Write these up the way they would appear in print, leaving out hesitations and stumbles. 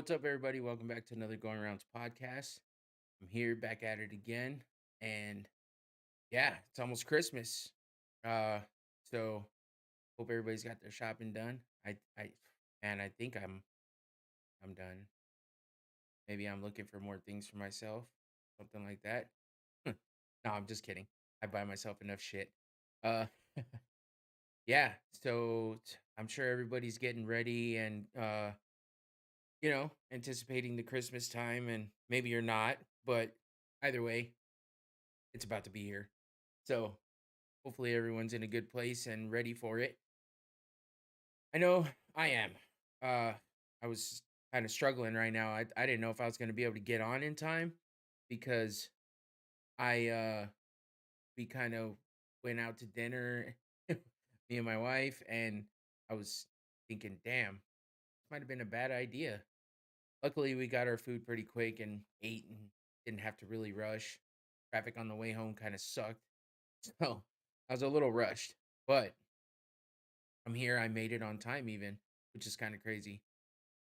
What's up, everybody? Welcome back to another Going Arounds podcast. I'm here back at it again, and yeah, it's almost Christmas. Uh, so hope everybody's got their shopping done. Man, I think I'm done. Maybe I'm looking for more things for myself, something like that. No, I'm just kidding. I buy myself enough shit. Uh, yeah. I'm sure everybody's getting ready and anticipating the Christmas time, and maybe you're not, but either way, it's about to be here. So hopefully everyone's in a good place and ready for it. I know I am. Uh, I was kind of struggling right now. I didn't know if I was going to be able to get on in time because we kind of went out to dinner, me and my wife, and I was thinking, damn, this might have been a bad idea. Luckily, we got our food pretty quick and ate and didn't have to really rush. Traffic on the way home kind of sucked. So I was a little rushed, but I'm here. I made it on time, even, which is kind of crazy.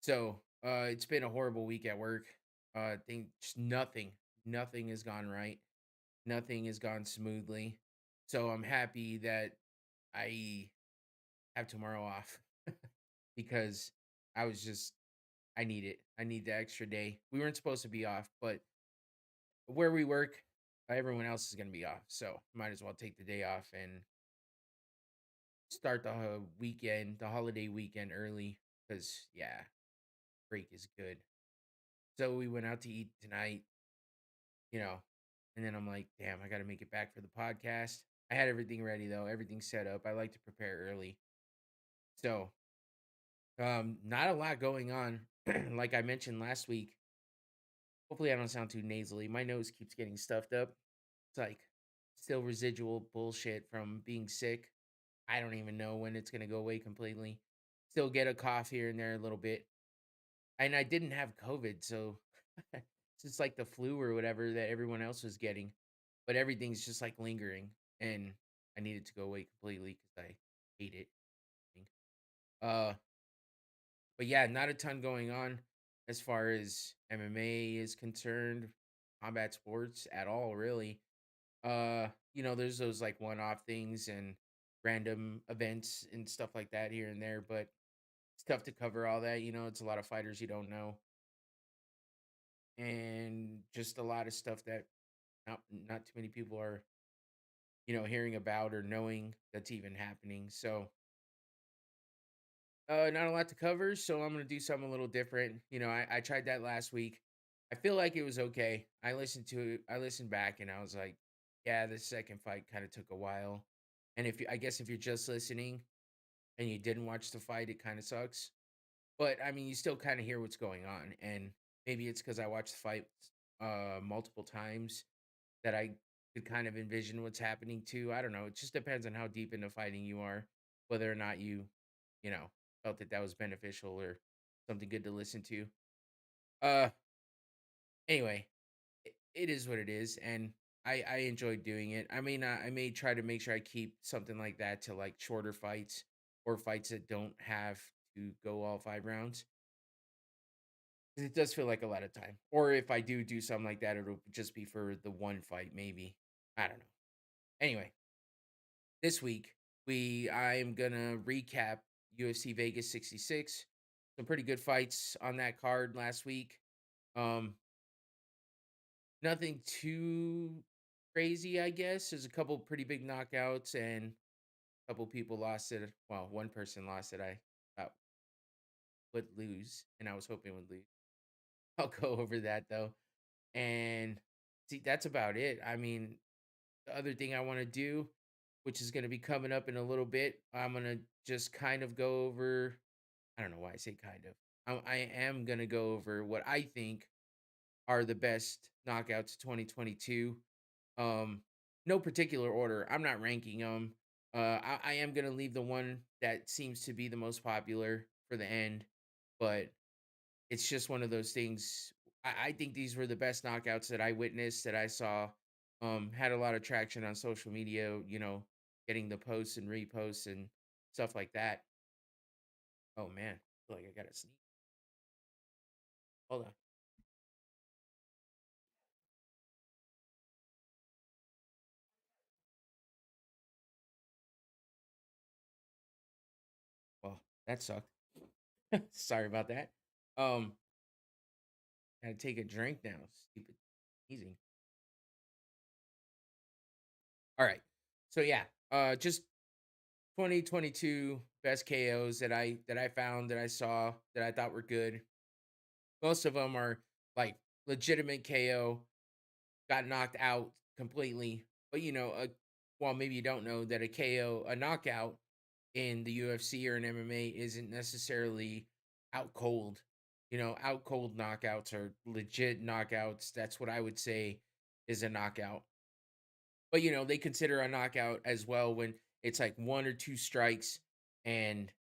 It's been a horrible week at work. Think just nothing has gone right. Nothing has gone smoothly. So I'm happy that I have tomorrow off because I was just, I need it. I need the extra day. We weren't supposed to be off, but where we work, everyone else is going to be off. So might as well take the day off and start the weekend, the holiday weekend early. Because, yeah, break is good. So we went out to eat tonight, you know, and then I'm like, damn, I got to make it back for the podcast. I had everything ready, though, everything set up. I like to prepare early. So, not a lot going on. Like I mentioned last week, hopefully I don't sound too nasally. My nose keeps getting stuffed up. It's like still residual bullshit from being sick. I don't even know when it's gonna go away completely. Still get a cough here and there a little bit. And I didn't have COVID, so it's just like the flu or whatever that everyone else was getting. But everything's just like lingering, and I need it to go away completely because I hate it. Uh, but yeah, not a ton going on as far as MMA is concerned, combat sports at all, really. There's those like one-off things and random events and stuff like that here and there, but it's tough to cover all that. It's a lot of fighters you don't know, and just a lot of stuff that not too many people are, hearing about or knowing that's even happening. So, not a lot to cover. So I'm gonna do something a little different. I tried that last week. I feel like it was okay. I listened to it. I listened back, and I was like, yeah, the second fight kind of took a while. And I guess if you're just listening and you didn't watch the fight, it kind of sucks. But I mean, you still kind of hear what's going on, and maybe it's because I watched the fight multiple times that I could kind of envision what's happening too. I don't know. It just depends on how deep into fighting you are, whether or not you know, felt that was beneficial or something good to listen to. Uh, anyway, it is what it is, and I enjoy doing it. I mean, I may try to make sure I keep something like that to like shorter fights or fights that don't have to go all 5 rounds. 'Cause it does feel like a lot of time. Or if I do something like that, it'll just be for the one fight, maybe. I don't know. Anyway, this week I am gonna recap UFC Vegas 66. Some pretty good fights on that card last week. Um, Nothing too crazy, I guess. There's a couple pretty big knockouts and a couple people lost it. Well, one person lost it. I thought would lose, and I was hoping would lose. I'll go over that though. And see, that's about it. I mean, the other thing I want to do, which is going to be coming up in a little bit, I'm going to just kind of go over. I don't know why I say kind of. I am going to go over what I think are the best knockouts of 2022. Um, no particular order. I'm not ranking them. I am going to leave the one that seems to be the most popular for the end, but it's just one of those things. I think these were the best knockouts that I witnessed, that I saw. Had a lot of traction on social media, getting the posts and reposts and stuff like that. Oh man, I feel like I gotta sneeze. Hold on. Well, that sucked. Sorry about that. Um, Gotta take a drink now. Stupid easy. All right. So yeah, just 2022 best KOs that I found that I saw that I thought were good. Most of them are like legitimate KO, got knocked out completely. But well, maybe you don't know that a KO, a knockout in the UFC or an MMA isn't necessarily out cold. Out cold knockouts are legit knockouts. That's what I would say is a knockout. But they consider a knockout as well when it's like one or two strikes and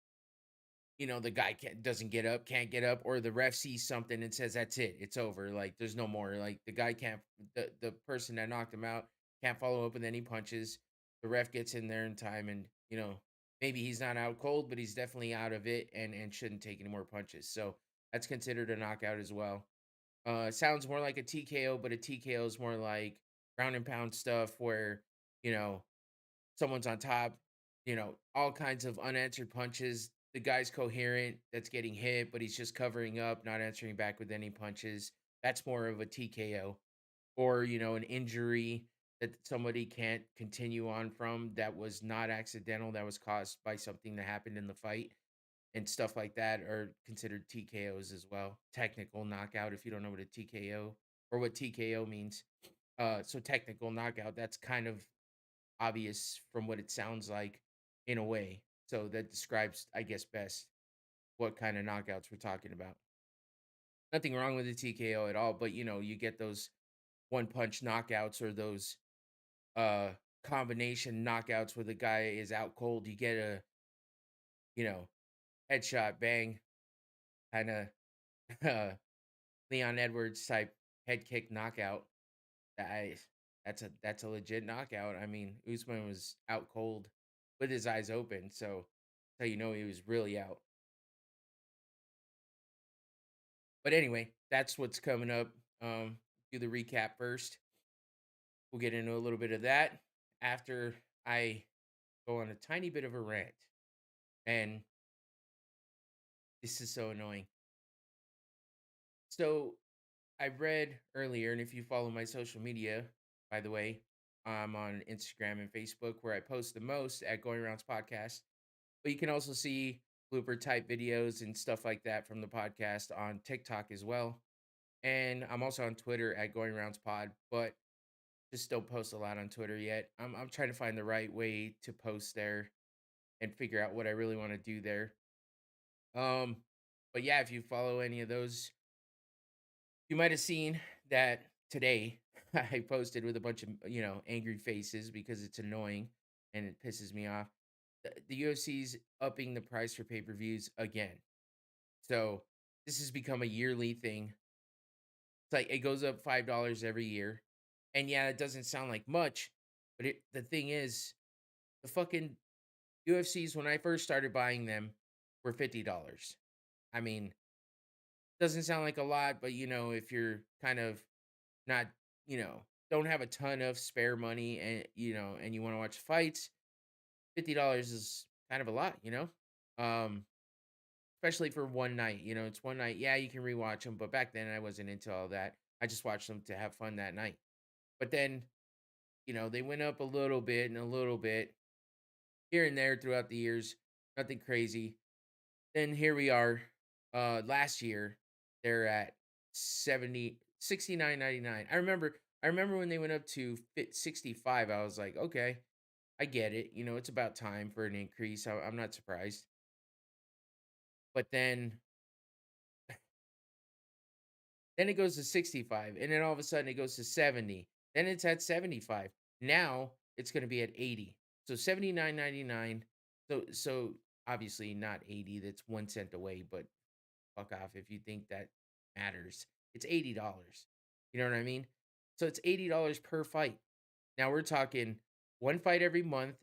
the guy doesn't get up, can't get up, or the ref sees something and says that's it, it's over. Like there's no more. Like the guy can't, the person that knocked him out can't follow up with any punches. The ref gets in there in time, and maybe he's not out cold, but he's definitely out of it and shouldn't take any more punches. So that's considered a knockout as well. Sounds more like a TKO, but a TKO is more like ground and pound stuff where you know someone's on top, all kinds of unanswered punches. The guy's coherent, that's getting hit, but he's just covering up, not answering back with any punches. That's more of a TKO. Or, an injury that somebody can't continue on from that was not accidental, that was caused by something that happened in the fight. And stuff like that are considered TKOs as well. Technical knockout, if you don't know what a TKO or what TKO means. So technical knockout, that's kind of obvious from what it sounds like in a way. So that describes, I guess, best what kind of knockouts we're talking about. Nothing wrong with the TKO at all, but you get those one punch knockouts or those uh combination knockouts where the guy is out cold. You get a, you know, headshot bang kind of uh Leon Edwards type head kick knockout. That I, that's a legit knockout. I mean, Usman was out cold with his eyes open, so he was really out. But anyway, that's what's coming up. Do the recap first. We'll get into a little bit of that after I go on a tiny bit of a rant. And this is so annoying. So I read earlier, and if you follow my social media, by the way, I'm on Instagram and Facebook where I post the most at Going Rounds Podcast. But you can also see blooper type videos and stuff like that from the podcast on TikTok as well. And I'm also on Twitter at Going Rounds Pod, but just don't post a lot on Twitter yet. I'm trying to find the right way to post there and figure out what I really want to do there. Um, but yeah, if you follow any of those, you might have seen that today I posted with a bunch of angry faces because it's annoying and it pisses me off. The UFC's upping the price for pay-per-views again. So this has become a yearly thing. It's like it goes up $5 every year. And yeah, it doesn't sound like much, but the thing is, the fucking UFCs when I first started buying them were $50. I mean, doesn't sound like a lot, but if you're kind of not, you know, don't have a ton of spare money and and you want to watch fights, $50 is kind of a lot. Um Especially for one night. It's one night. Yeah, you can rewatch them, but back then I wasn't into all that. I just watched them to have fun that night. But then, they went up a little bit and a little bit here and there throughout the years. Nothing crazy. Then here we are. Last year they're at 69.99. I remember when they went up to 65. I was like, okay, I get it. It's about time for an increase. I'm not surprised. But then it goes to 65, and then all of a sudden it goes to 70. Then it's at 75. Now it's going to be at 80. So 79.99. So obviously not 80. That's 1 cent away, but fuck off if you think that matters. It's $80. You know what I mean? So it's $80 per fight. Now we're talking one fight every month,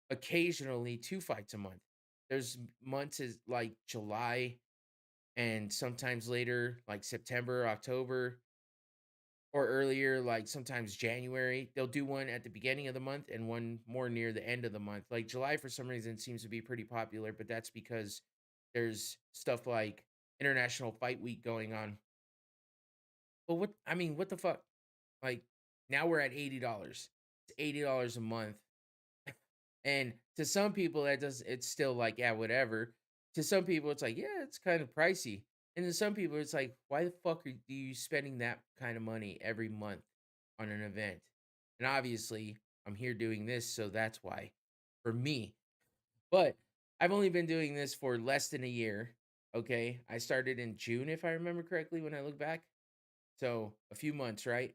occasionally two fights a month. There's months is like July. and sometimes later, like September, October, or earlier, like sometimes January. They'll do one at the beginning of the month and one more near the end of the month. Like July, for some reason, seems to be pretty popular, but that's because there's stuff like International Fight Week going on. But what I mean, what the fuck? Like now we're at $80. It's $80 a month. And to some people, that does it's still like, yeah, whatever. To some people, it's like, yeah, it's kind of pricey. And to some people, it's like, why the fuck are you spending that kind of money every month on an event? And obviously, I'm here doing this, so that's why for me. But I've only been doing this for less than a year. Okay. I started in June, if I remember correctly, when I look back. So a few months, right?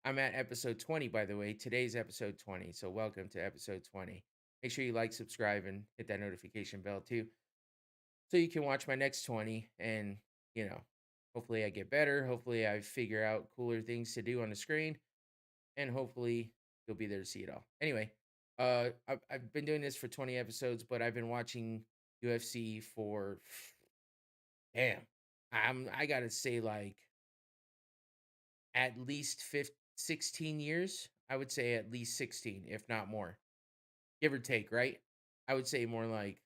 I'm at episode 20, by the way. Today's episode 20. So welcome to episode 20. Make sure you like, subscribe, and hit that notification bell too. So you can watch my next 20 and, you know, hopefully I get better. Hopefully I figure out cooler things to do on the screen. And hopefully you'll be there to see it all. Anyway, I've been doing this for 20 episodes, but I've been watching UFC for damn. I gotta say like at least 16 years. I would say at least 16, if not more, give or take, right? I would say more like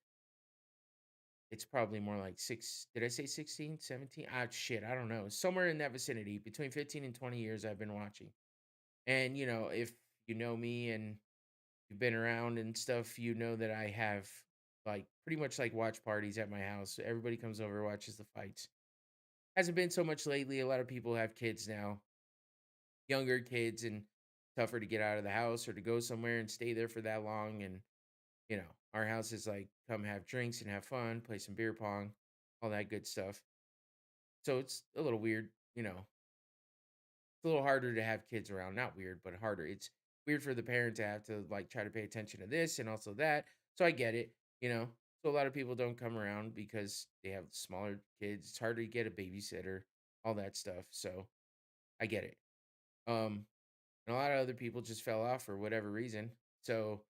it's probably more like six. Did I say 16, 17? Ah, shit. I don't know. Somewhere in that vicinity, between 15 and 20 years, I've been watching. And, if you know me and you've been around and stuff, you know that I have like pretty much like watch parties at my house. Everybody comes over, watches the fights. Hasn't been so much lately. A lot of people have kids now, younger kids, and tougher to get out of the house or to go somewhere and stay there for that long. And, our house is like come have drinks and have fun, play some beer pong, all that good stuff. So it's a little weird, it's a little harder to have kids around. Not weird, but harder. It's weird for the parent to have to like try to pay attention to this and also that. So I get it, you know. So a lot of people don't come around because they have smaller kids. It's harder to get a babysitter, all that stuff. So I get it. Um, and a lot of other people just fell off for whatever reason. So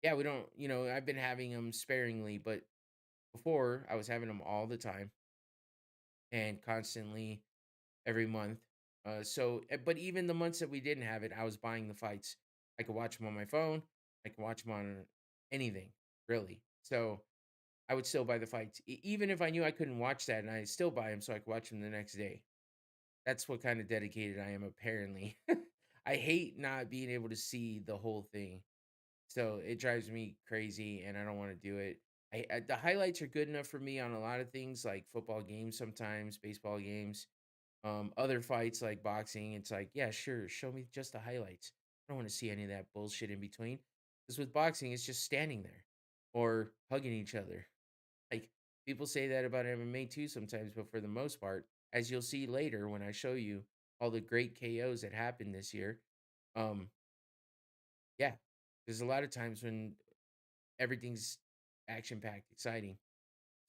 yeah, we don't, I've been having them sparingly, but before I was having them all the time and constantly every month. But even the months that we didn't have it, I was buying the fights. I could watch them on my phone. I could watch them on anything, really. So I would still buy the fights, even if I knew I couldn't watch that, and I still buy them so I could watch them the next day. That's what kind of dedicated I am, apparently. I hate not being able to see the whole thing, so it drives me crazy, and I don't want to do it. The highlights are good enough for me on a lot of things, like football games, sometimes baseball games, other fights like boxing. It's like, yeah, sure, show me just the highlights. I don't want to see any of that bullshit in between. Because with boxing, it's just standing there or hugging each other. Like people say that about MMA too sometimes, but for the most part, as you'll see later when I show you all the great KOs that happened this year, um, yeah, there's a lot of times when everything's action packed, exciting.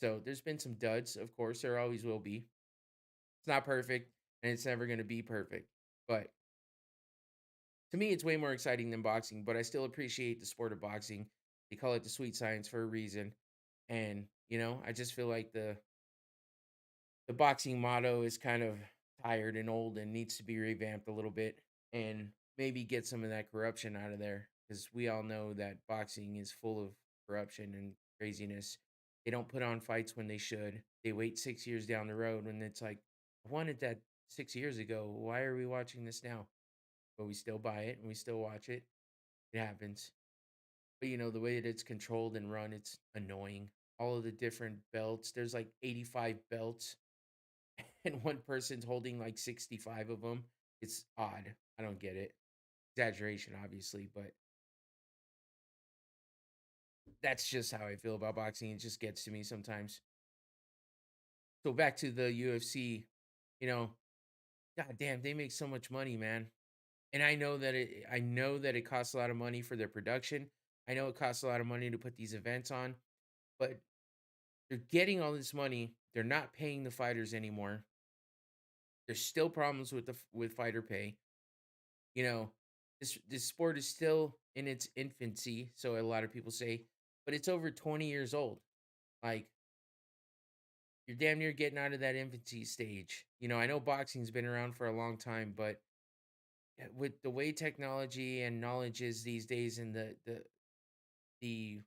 So there's been some duds, of course, there always will be. It's not perfect and it's never going to be perfect. But to me, it's way more exciting than boxing, but I still appreciate the sport of boxing. They call it the sweet science for a reason. And, I just feel like the boxing motto is kind of tired and old and needs to be revamped a little bit and maybe get some of that corruption out of there because we all know that boxing is full of corruption and craziness. They don't put on fights when they should. They wait 6 years down the road when it's like, I wanted that 6 years ago. Why are we watching this now? But we still buy it and we still watch it. It happens. But the way that it's controlled and run, it's annoying. All of the different belts, there's like 85 belts, and one person's holding like 65 of them. It's odd. I don't get it. Exaggeration, obviously, but that's just how I feel about boxing. It just gets to me sometimes. So back to the UFC, you know, god damn, they make so much money, man. And I know that it costs a lot of money for their production. I know it costs a lot of money to put these events on, but they're getting all this money. They're not paying the fighters anymore. There's still problems with fighter pay. You know, this sport is still in its infancy, so a lot of people say, but it's over 20 years old. Like You're damn near getting out of that infancy stage. I know boxing's been around for a long time, but with the way technology and knowledge is these days and the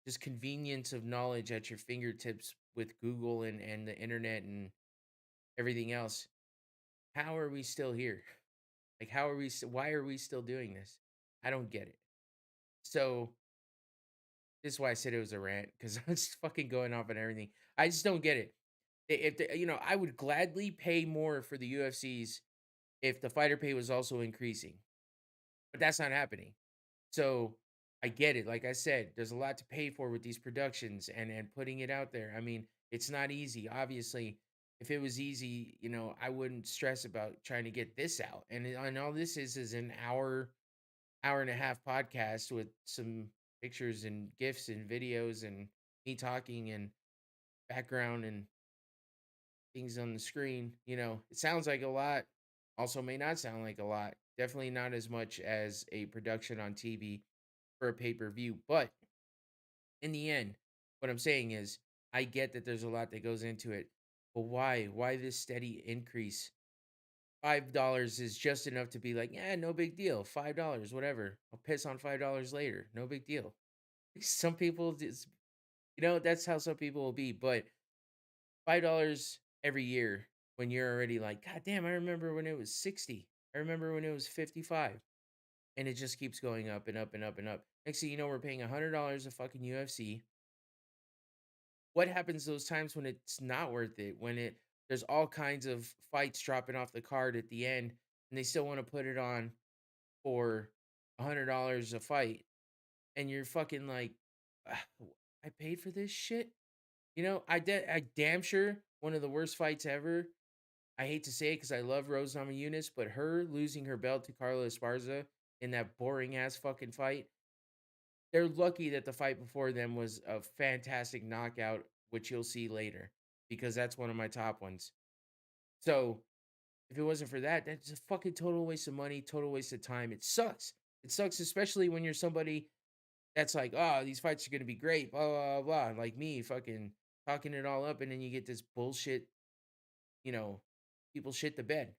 just convenience of knowledge at your fingertips with Google and the internet and everything else, how are we still here? Like, how are we why are we still doing this? I don't get it. So, this is why I said it was a rant, because I was fucking going off on everything. I just don't get it. If I would gladly pay more for the UFCs if the fighter pay was also increasing, but that's not happening. So, I get it. Like I said, there's a lot to pay for with these productions and putting it out there. I mean, it's not easy. Obviously, if it was easy, I wouldn't stress about trying to get this out. And all this is an hour and a half podcast with some pictures and gifs and videos and me talking and background and things on the screen. It sounds like a lot, also may not sound like a lot. Definitely not as much as a production on TV for a pay-per-view. But in the end, what I'm saying is I get that there's a lot that goes into it. But why? Why this steady increase? $5 is just enough to be like, yeah, no big deal. $5, whatever. I'll piss on $5 later. No big deal. Some people just, that's how some people will be. But $5 every year when you're already like, God damn, I remember when it was 60. I remember when it was 55. And it just keeps going up and up and up and up. Next thing you know, we're paying $100 a fucking UFC. What happens those times when it's not worth it? When there's all kinds of fights dropping off the card at the end, and they still want to put it on for $100 a fight, and you're fucking like, "Ah, I paid for this shit. I damn sure one of the worst fights ever. I hate to say it because I love Rose Namajunas, but her losing her belt to Carla Esparza in that boring ass fucking fight, they're lucky that the fight before them was a fantastic knockout, which you'll see later, because that's one of my top ones. So if it wasn't for that, that's a fucking total waste of money, total waste of time. It sucks. It sucks, especially when you're somebody that's like, oh, these fights are gonna be great, blah blah blah. Like me, fucking talking it all up, and then you get this bullshit, you know, people shit the bed,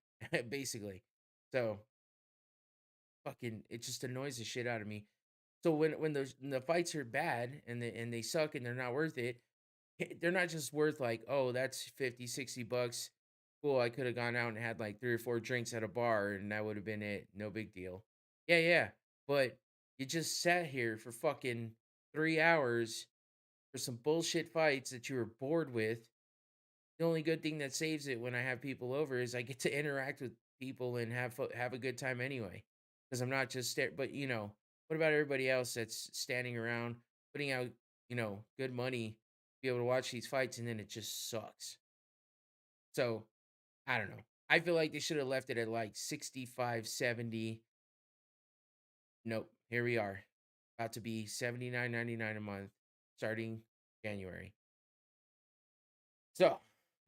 basically. So fucking, it just annoys the shit out of me. So when the fights are bad and they suck and they're not worth it, they're not just worth like, oh, that's 50, $60. Cool, I could have gone out and had like 3 or 4 drinks at a bar and that would have been it. No big deal. Yeah, yeah. But you just sat here for fucking 3 hours for some bullshit fights that you were bored with. The only good thing that saves it when I have people over is I get to interact with people and have a good time anyway. Because I'm not just but what about everybody else that's standing around putting out, good money to be able to watch these fights and then it just sucks. So, I don't know. I feel like they should have left it at like 65, 70. Nope. Here we are. About to be 79.99 a month starting January. So,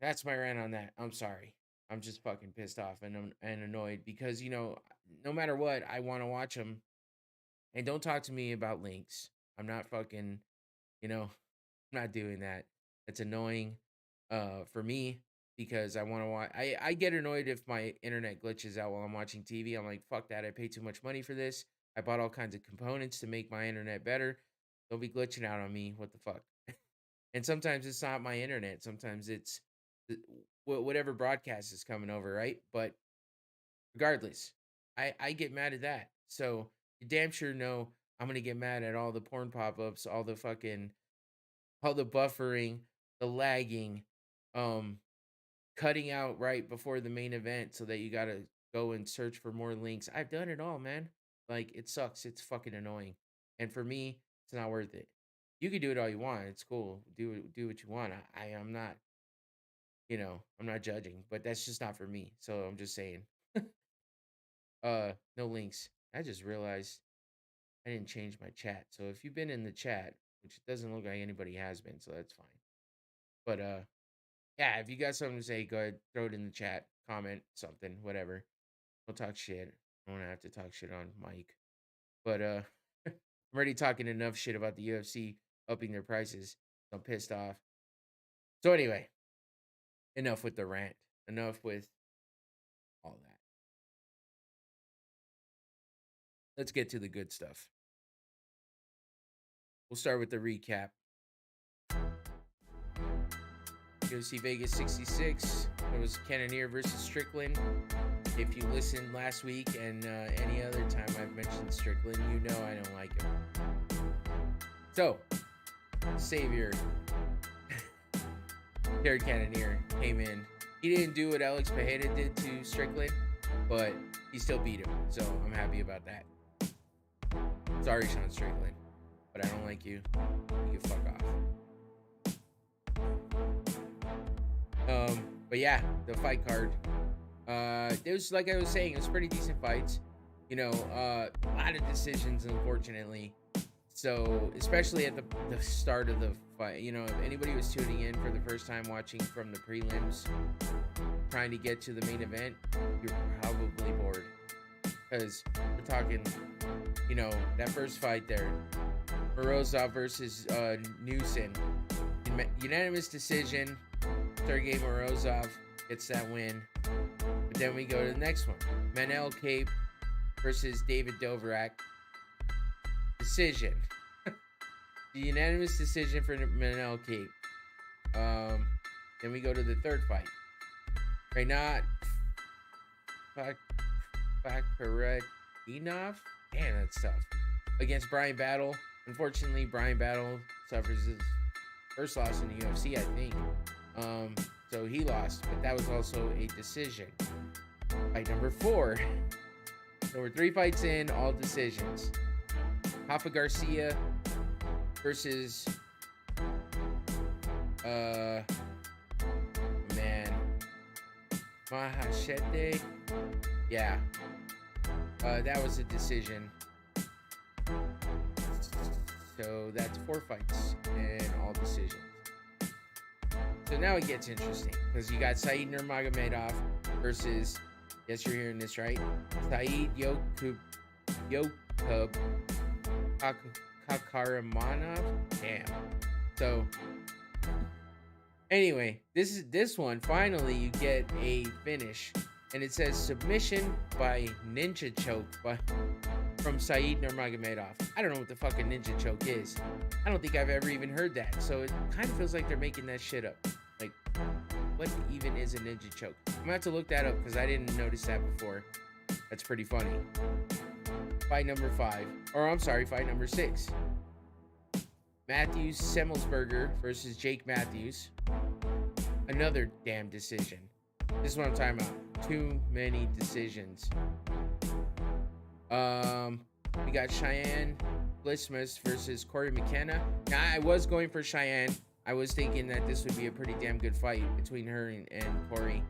that's my rant on that. I'm sorry. I'm just fucking pissed off and annoyed because, no matter what, I want to watch them. And don't talk to me about links. I'm not fucking, you know, I'm not doing that. It's annoying for me because I want to watch. I get annoyed if my internet glitches out while I'm watching TV. I'm like, fuck that. I paid too much money for this. I bought all kinds of components to make my internet better. Don't be glitching out on me. What the fuck? And sometimes it's not my internet. Sometimes it's whatever broadcast is coming over, right? But regardless, I get mad at that. So you damn sure know I'm gonna get mad at all the porn pop-ups, all the buffering, the lagging, um, cutting out right before the main event so that you gotta go and search for more links. I've done it all, man. Like it sucks. It's fucking annoying. And for me, it's not worth it. You can do it all you want. It's cool. Do what you want. I'm not, I'm not judging, but that's just not for me. So I'm just saying. No links. I just realized I didn't change my chat. So if you've been in the chat, which it doesn't look like anybody has been, so that's fine. But yeah, if you got something to say, go ahead, throw it in the chat, comment something, whatever. We'll talk shit. I don't have to talk shit on mic. But I'm already talking enough shit about the UFC upping their prices. I'm pissed off. So anyway, enough with the rant. Enough with all that. Let's get to the good stuff. We'll start with the recap. UFC Vegas 66. It was Cannonier versus Strickland. If you listened last week and any other time I've mentioned Strickland, you know I don't like him. So, Savior, Terry Cannonier came in. He didn't do what Alex Pereira did to Strickland, but he still beat him. So I'm happy about that. Sorry, Sean Strickland, but I don't like you. You can fuck off. But yeah, the fight card. It was, like I was saying, it was pretty decent fights. You know, a lot of decisions, unfortunately. So, especially at the start of the fight, you know, if anybody was tuning in for the first time watching from the prelims, trying to get to the main event, you're probably bored. Because we're talking, you know, that first fight there, Morozov versus Newson. Unanimous decision. Sergey Morozov gets that win. But then we go to the next one. Manel Cape versus David Dovrak. Decision. The unanimous decision for Manel Cape. Then we go to the third fight. Reynat Bakaradinov. Damn, that's tough. Against Brian Battle. Unfortunately, Brian Battle suffers his first loss in the UFC, I think. So he lost, but that was also a decision. Fight number 4. So we're 3 fights in, all decisions. Rafa Garcia versus Mahashete. Yeah. That was a decision. So that's 4 fights and all decisions. So now it gets interesting because you got Said Nurmagomedov versus, yes, you're hearing this right, Said Yokub Kakaramanov. Damn. So anyway, this one finally you get a finish, and it says submission by ninja choke from Said Nurmagomedov. I don't know what the fucking ninja choke is. I don't think I've ever even heard that. So it kind of feels like they're making that shit up. Like, what even is a ninja choke? I'm gonna have to look that up because I didn't notice that before. That's pretty funny. Fight number 5. Or I'm sorry, fight number 6. Matthews Semmelsberger versus Jake Matthews. Another damn decision. This is what I'm talking about. Too many decisions. We got Cheyenne Blismus versus Corey McKenna. Now, I was going for Cheyenne. I was thinking that this would be a pretty damn good fight between her and Corey.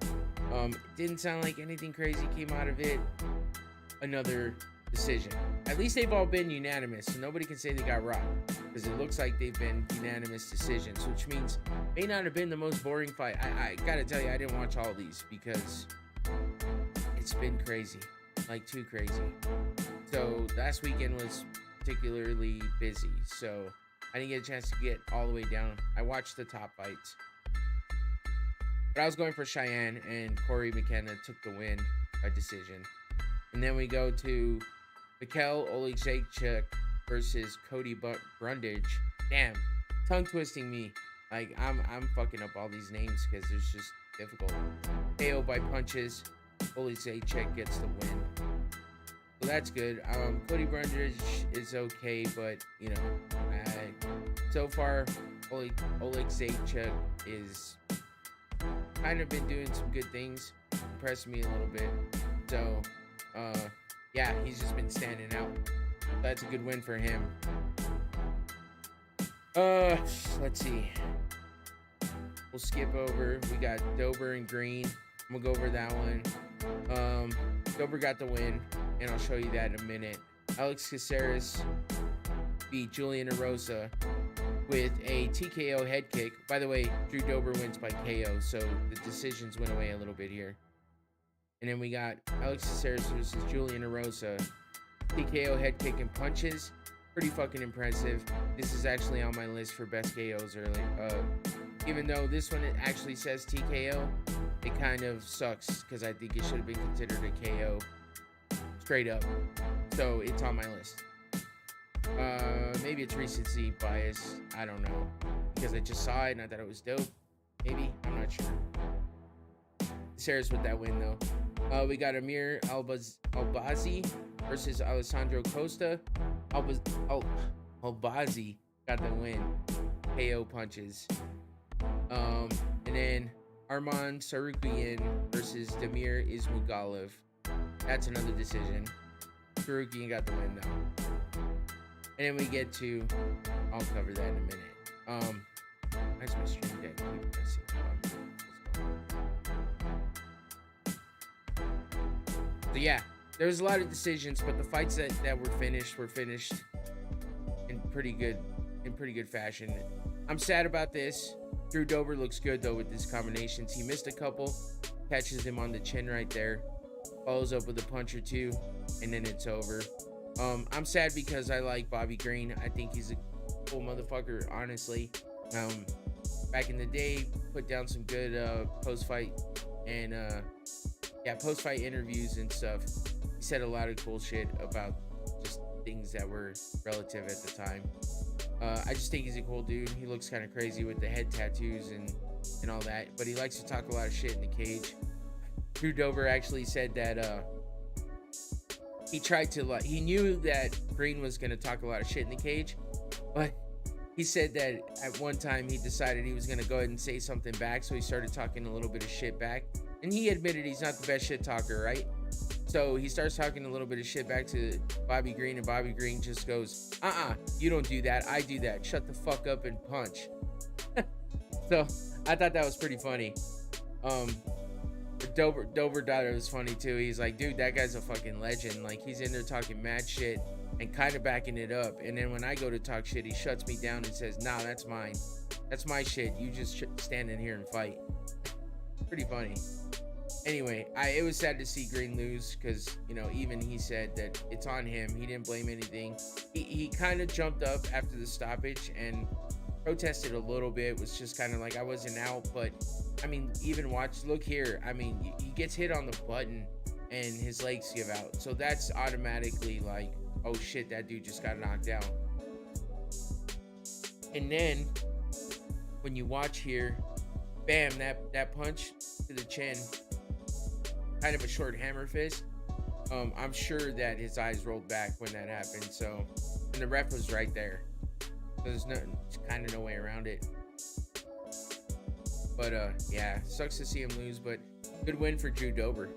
It didn't sound like anything crazy came out of it. Another decision. At least they've all been unanimous, so nobody can say they got rocked, because it looks like they've been unanimous decisions, which means may not have been the most boring fight. I gotta tell you, I didn't watch all these because it's been crazy, like too crazy. So last weekend was particularly busy, so I didn't get a chance to get all the way down. I watched the top fights, but I was going for Cheyenne, and Corey McKenna took the win by decision. And then we go to Mikhail Oleksiejczuk versus Cody Brundage. Damn, tongue twisting me. Like I'm fucking up all these names because it's just difficult. KO by punches. Oleksiejczuk gets the win. So that's good. Cody Brundage is okay, but you know, so far Oleksiejczuk is kind of been doing some good things, impressed me a little bit. So yeah, he's just been standing out. That's a good win for him. Let's see. We'll skip over. We got Dober and Green. I'm gonna go over that one. Dober got the win, and I'll show you that in a minute. Alex Caceres beat Julian Erosa with a TKO head kick. By the way, Drew Dober wins by KO, so the decisions went away a little bit here. And then we got Alex Caceres versus Julian Erosa. TKO head kick and punches. Pretty fucking impressive. This is actually on my list for best KOs early Even though this one it actually says TKO, it kind of sucks because I think it should have been considered a KO straight up. So it's on my list. Maybe it's recency bias. I don't know, because I just saw it and I thought it was dope. Maybe, I'm not sure. Sarah's with that win though. We got Amir Albazi versus Alessandro Costa. Albazi got the win. KO punches. And then Arman Sarukian versus Damir Ismagulov. That's another decision. Sarukian got the win though. And then we get to, I'll cover that in a minute. Where's my stream deck? So yeah, there was a lot of decisions, but the fights that were finished in pretty good fashion. I'm sad about this. Drew Dober looks good though with these combinations. He missed a couple, catches him on the chin right there, follows up with a punch or two, and then it's over. I'm sad because I like Bobby Green. I think he's a cool motherfucker, honestly. Back in the day, put down some good post-fight and post-fight interviews and stuff. He said a lot of cool shit about just things that were relative at the time. I just think he's a cool dude. He looks kind of crazy with the head tattoos and all that, but he likes to talk a lot of shit in the cage. Drew Dober actually said that he knew that Green was going to talk a lot of shit in the cage, but he said that at one time he decided he was going to go ahead and say something back, so he started talking a little bit of shit back, and he admitted he's not the best shit talker, right? So he starts talking a little bit of shit back to Bobby Green, and Bobby Green just goes, you don't do that, I do that, shut the fuck up and punch. So I thought that was pretty funny. Dober thought it was funny too. He's like, dude, that guy's a fucking legend. Like, he's in there talking mad shit and kind of backing it up. And then when I go to talk shit, he shuts me down and says, nah, that's mine. That's my shit. You just stand in here and fight. Pretty funny. Anyway, it was sad to see Green lose because, you know, even he said that it's on him. He didn't blame anything. He kind of jumped up after the stoppage and protested a little bit. Was just kind of like, I wasn't out, but I mean, even look here. I mean, he gets hit on the button and his legs give out. So that's automatically like, oh shit, that dude just got knocked out. And then when you watch here, bam, that punch to the chin, kind of a short hammer fist. I'm sure that his eyes rolled back when that happened. So, and the ref was right there. So there's kind of no way around it. But yeah, sucks to see him lose, but good win for Drew Dober.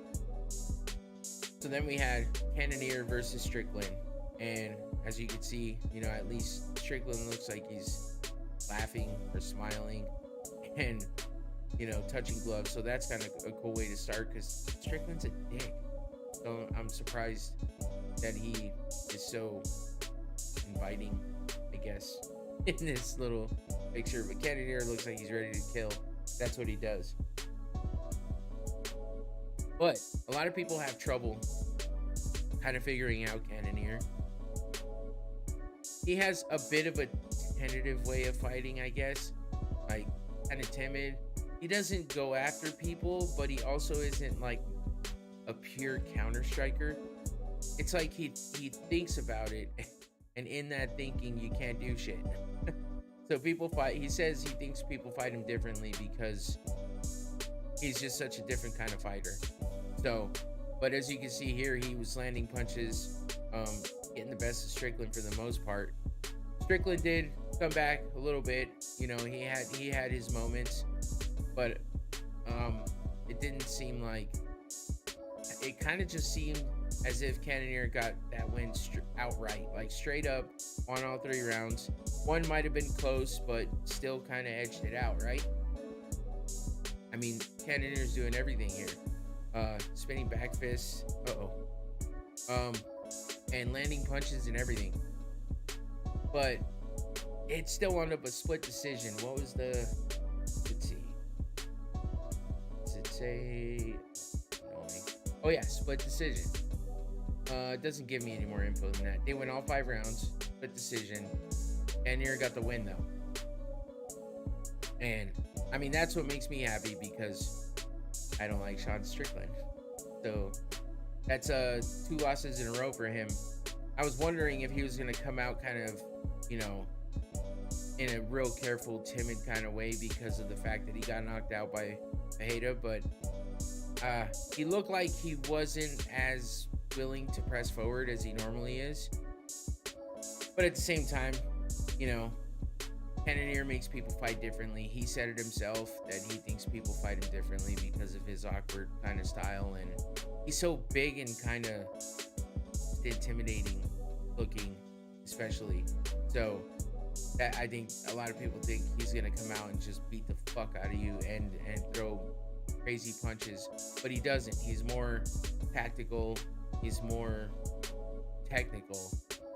So then we had Cannonier versus Strickland, and as you can see, you know, at least Strickland looks like he's laughing or smiling and, you know, touching gloves. So that's kind of a cool way to start because Strickland's a dick. So I'm surprised that he is so inviting, I guess, in this little picture. But Cannonier looks like he's ready to kill. That's what he does. But a lot of people have trouble kind of figuring out Cannonier. He has a bit of a tentative way of fighting, I guess. Like, kind of timid. He doesn't go after people, but he also isn't like a pure counter striker. It's like he thinks about it, and in that thinking, you can't do shit. So people fight. He says he thinks people fight him differently because he's just such a different kind of fighter. So, but as you can see here, he was landing punches, getting the best of Strickland for the most part. Strickland did come back a little bit. You know, he had his moments, but it didn't seem like. It kind of just seemed as if Cannonier got that win outright, like straight up on all three rounds. One might have been close, but still kind of edged it out, right? I mean, Cannonier's doing everything here. Spinning back fists, and landing punches and everything. But it still wound up a split decision. What was the? Let's see. Does it say? Oh yeah, split decision. It doesn't give me any more info than that. They went all 5 rounds, split decision. Cannonier got the win though. And I mean, that's what makes me happy because I don't like Sean Strickland. So that's 2 losses in a row for him. I was wondering if he was going to come out kind of, you know, in a real careful, timid kind of way because of the fact that he got knocked out by Fajeda, but he looked like he wasn't as willing to press forward as he normally is. But at the same time, you know, Cannonier makes people fight differently. He said it himself that he thinks people fight him differently because of his awkward kind of style, and he's so big and kind of intimidating looking, especially. So that I think a lot of people think he's gonna come out and just beat the fuck out of you and throw crazy punches, but he doesn't. He's more tactical. He's more technical.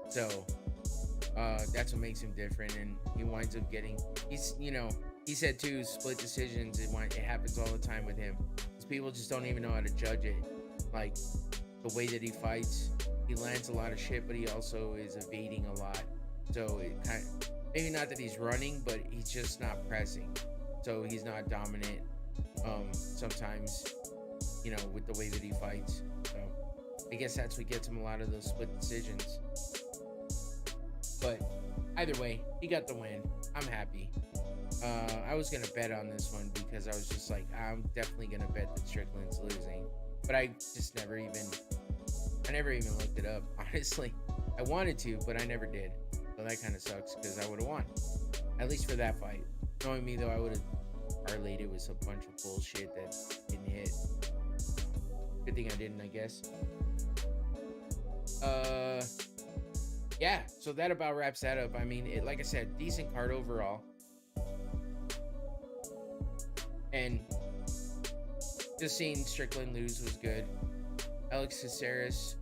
So that's what makes him different, and he winds up getting. He's, you know, he said too, split decisions. It happens all the time with him. Because people just don't even know how to judge it. Like the way that he fights, he lands a lot of shit, but he also is evading a lot. So it kind of, maybe not that he's running, but he's just not pressing. So he's not dominant. Sometimes, you know, with the way that he fights. So I guess that's what gets him a lot of those split decisions. But either way, he got the win. I'm happy. I was gonna bet on this one because I was just like, I'm definitely gonna bet that Strickland's losing. But I just never even looked it up. Honestly, I wanted to, but I never did. So that kind of sucks because I would have won, at least for that fight. Knowing me though, I would have parlayed it with a bunch of bullshit that didn't hit. Good thing I didn't, I guess. Yeah, so that about wraps that up. I mean, like I said, decent card overall. And just seeing Strickland lose was good. Alex Caceres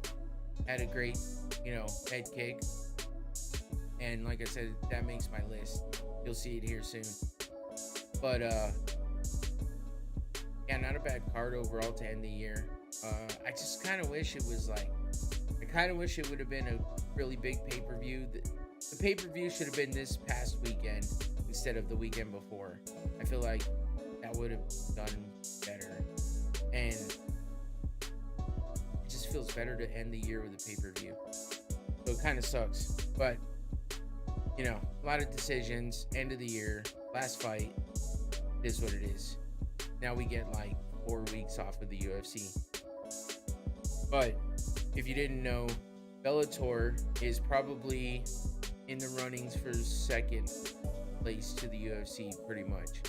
had a great, you know, head kick. And like I said, that makes my list. You'll see it here soon. But, yeah, not a bad card overall to end the year. I just kind of wish it was like, I kind of wish it would have been a really big pay-per-view. The pay-per-view should have been this past weekend instead of the weekend before. I feel like that would have done better. And it just feels better to end the year with a pay-per-view. So it kind of sucks. But, you know, a lot of decisions, end of the year, last fight, is what it is. Now we get like 4 weeks off of the UFC. But if you didn't know, Bellator is probably in the runnings for second place to the UFC pretty much.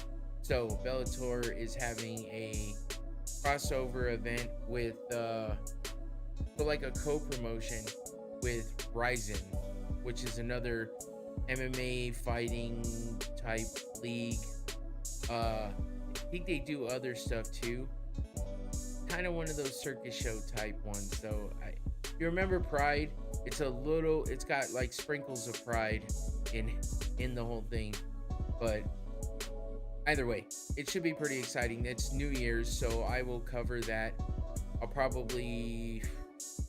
So Bellator is having a crossover event with like a co-promotion with Ryzen, which is another MMA fighting type league. I think they do other stuff too. Kind of one of those circus show type ones. So you remember Pride? It's got like sprinkles of Pride in the whole thing. But either way, it should be pretty exciting. It's New Year's, so I will cover that. I'll probably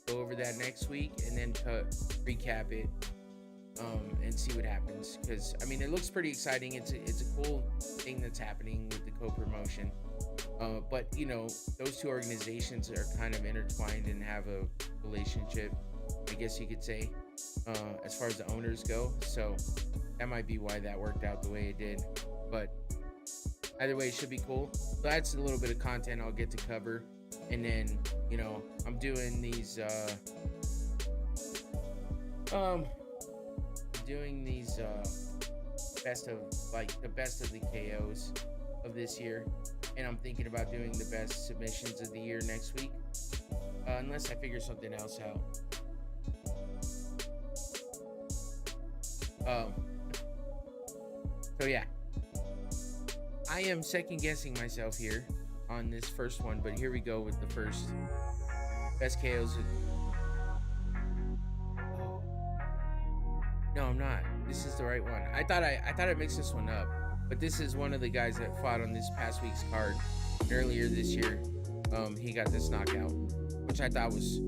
go over that next week and then recap it and see what happens. Because I mean, it looks pretty exciting. It's a cool thing that's happening with the co-promotion. But you know, those two organizations are kind of intertwined and have a relationship, I guess you could say, as far as the owners go. So that might be why that worked out the way it did. But either way, it should be cool. So that's a little bit of content I'll get to cover. And then, you know, I'm doing these best of the KOs of this year. And I'm thinking about doing the best submissions of the year next week, unless I figure something else out. So yeah, I am second guessing myself here on this first one, but here we go with the first best KOs. No, I'm not. This is the right one. I thought I mixed this one up. But this is one of the guys that fought on this past week's card earlier this year. He got this knockout, which I thought was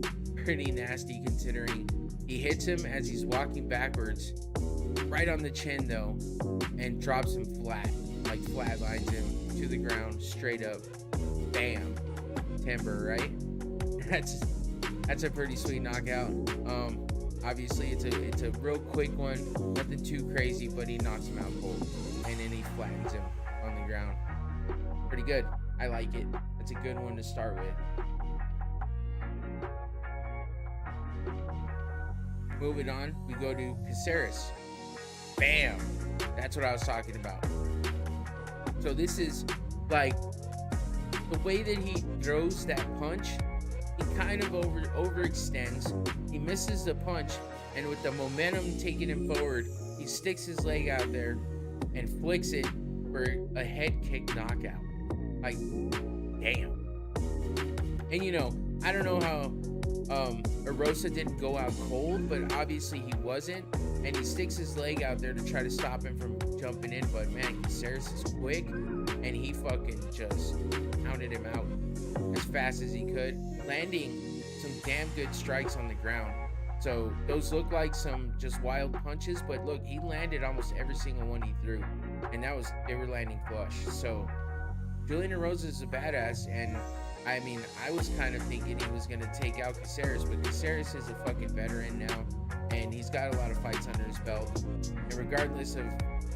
pretty nasty considering he hits him as he's walking backwards, right on the chin though, and drops him flat. like flatlines him to the ground, straight up, bam, timber, right? That's that's a pretty sweet knockout. Obviously it's a real quick one, nothing too crazy, but he knocks him out cold, and then he flattens him on the ground. Pretty good. I like it. That's a good one to start with. Moving on, we go to Caceres. Bam! That's what I was talking about. So this is like the way that he throws that punch. He kind of overextends. He misses the punch, and with the momentum taking him forward, he sticks his leg out there and flicks it for a head kick knockout. Like, damn. And you know, I don't know how Erosa didn't go out cold, but obviously he wasn't, and he sticks his leg out there to try to stop him from jumping in. But man, Caceres is quick, and he fucking just pounded him out as fast as he could, landing some damn good strikes on the ground. So those look like some just wild punches, but look, he landed almost every single one he threw, and they were landing flush. So Julian Erosa is a badass, and I mean, I was kind of thinking he was gonna take out Caceres, but Caceres is a fucking veteran now, and he's got a lot of fights under his belt. And regardless of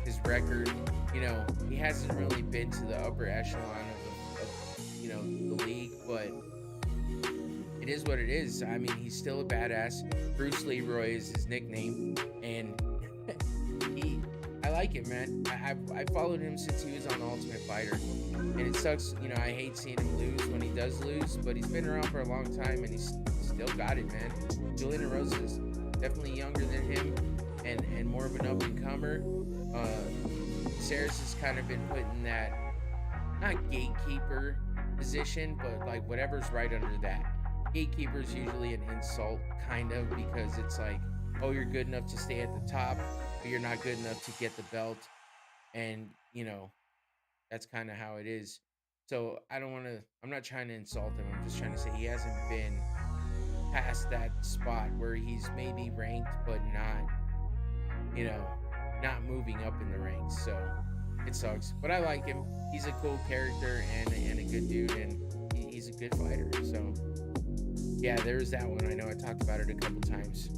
his record, you know, he hasn't really been to the upper echelon of you know, the league, but it is what it is. I mean, he's still a badass. Bruce Leroy is his nickname, and I like it, man. I followed him since he was on Ultimate Fighter, and it sucks, you know, I hate seeing him lose when he does lose, but he's been around for a long time, and he's still got it, man. Julian Erosa is definitely younger than him, and more of an up-and-comer. Caceres has kind of been put in that, not gatekeeper position, but like whatever's right under that. Gatekeeper is usually an insult, kind of, because it's like, oh, you're good enough to stay at the top, but you're not good enough to get the belt. And, you know, that's kind of how it is. So I'm not trying to insult him. I'm just trying to say he hasn't been past that spot where he's maybe ranked, but not, you know, not moving up in the ranks. So it sucks. But I like him. He's a cool character and a good dude, and he's a good fighter. So yeah, there's that one. I know I talked about it a couple times.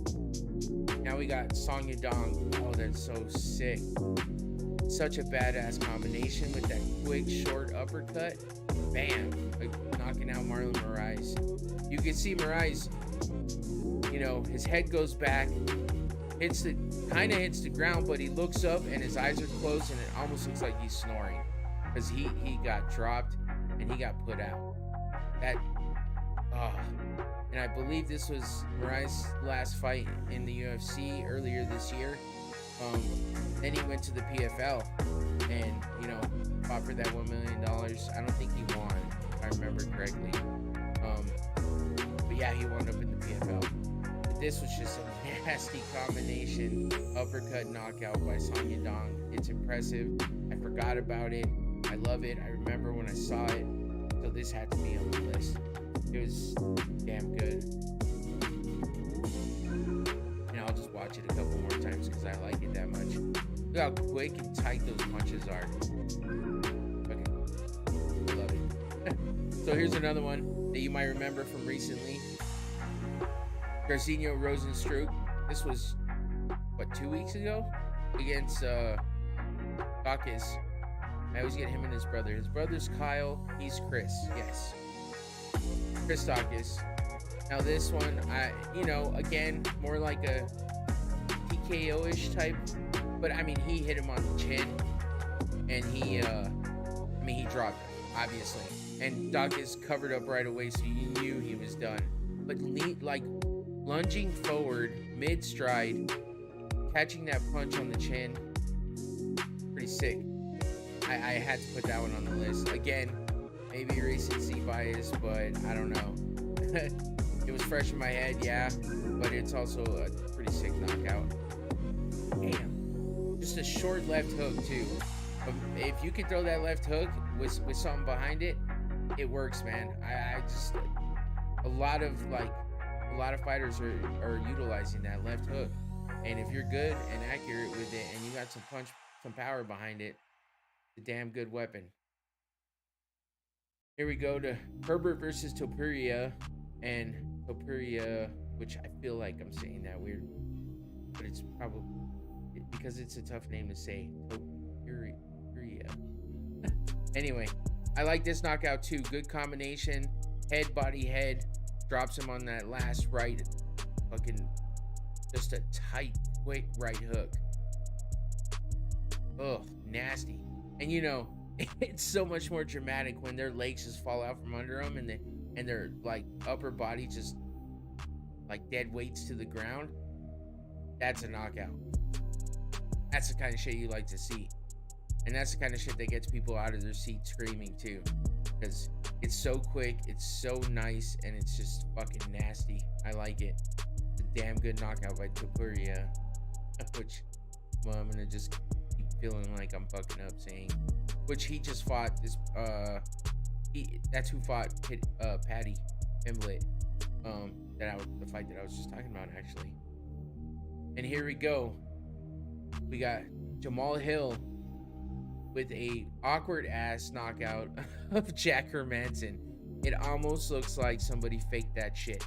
Now we got Song Yadong. Oh, that's so sick. Such a badass combination with that quick, short uppercut. Bam. Like knocking out Marlon Moraes. You can see Moraes, you know, his head goes back, kind of hits the ground, but he looks up and his eyes are closed, and it almost looks like he's snoring because he got dropped and he got put out. And I believe this was Moraes' last fight in the UFC earlier this year. Then he went to the PFL and, you know, fought for that $1 million. I don't think he won, if I remember correctly. But yeah, he wound up in the PFL. But this was just a nasty combination uppercut knockout by Song Yadong. It's impressive. I forgot about it. I love it. I remember when I saw it. So this had to be on the list. It was damn good. And I'll just watch it a couple more times because I like it that much. Look how quick and tight those punches are. Okay. I love it. So here's another one that you might remember from recently. Garcinho Rosenstruck. This was, what, 2 weeks ago? Against Bacchus. I always get him and his brother. His brother's Kyle. He's Chris. Yes. Chris Dawkins. Now this one, you know, again, more like a TKO-ish type, but I mean, he hit him on the chin, and he dropped him, obviously, and Dawkins covered up right away, so you knew he was done. But like lunging forward mid-stride, catching that punch on the chin, pretty sick. I had to put that one on the list. Again, maybe recency bias, but I don't know. It was fresh in my head, yeah, but it's also a pretty sick knockout. Damn. Just a short left hook, too. If you can throw that left hook with something behind it, it works, man. I just, a lot of fighters are utilizing that left hook. And if you're good and accurate with it and you got some power behind it, a damn good weapon. Here we go to Herbert versus Topuria, and Topuria, which I feel like I'm saying that weird, but it's probably because it's a tough name to say. Topuria. Anyway, I like this knockout too. Good combination, head, body, head. Drops him on that last right, fucking just a tight, quick right hook. Ugh, nasty. And you know, it's so much more dramatic when their legs just fall out from under them and their like upper body just like dead weights to the ground. That's a knockout. That's the kind of shit you like to see. And that's the kind of shit that gets people out of their seat screaming too. Because it's so quick, it's so nice, and it's just fucking nasty. I like it. It's a damn good knockout by Topuria. Which, well, I'm gonna just keep feeling like I'm fucking up saying. Which he just fought this, that's who fought Patty Pimblett. The fight that I was just talking about, actually. And here we go. We got Jamal Hill with a awkward ass knockout of Jack Hermanson. It almost looks like somebody faked that shit.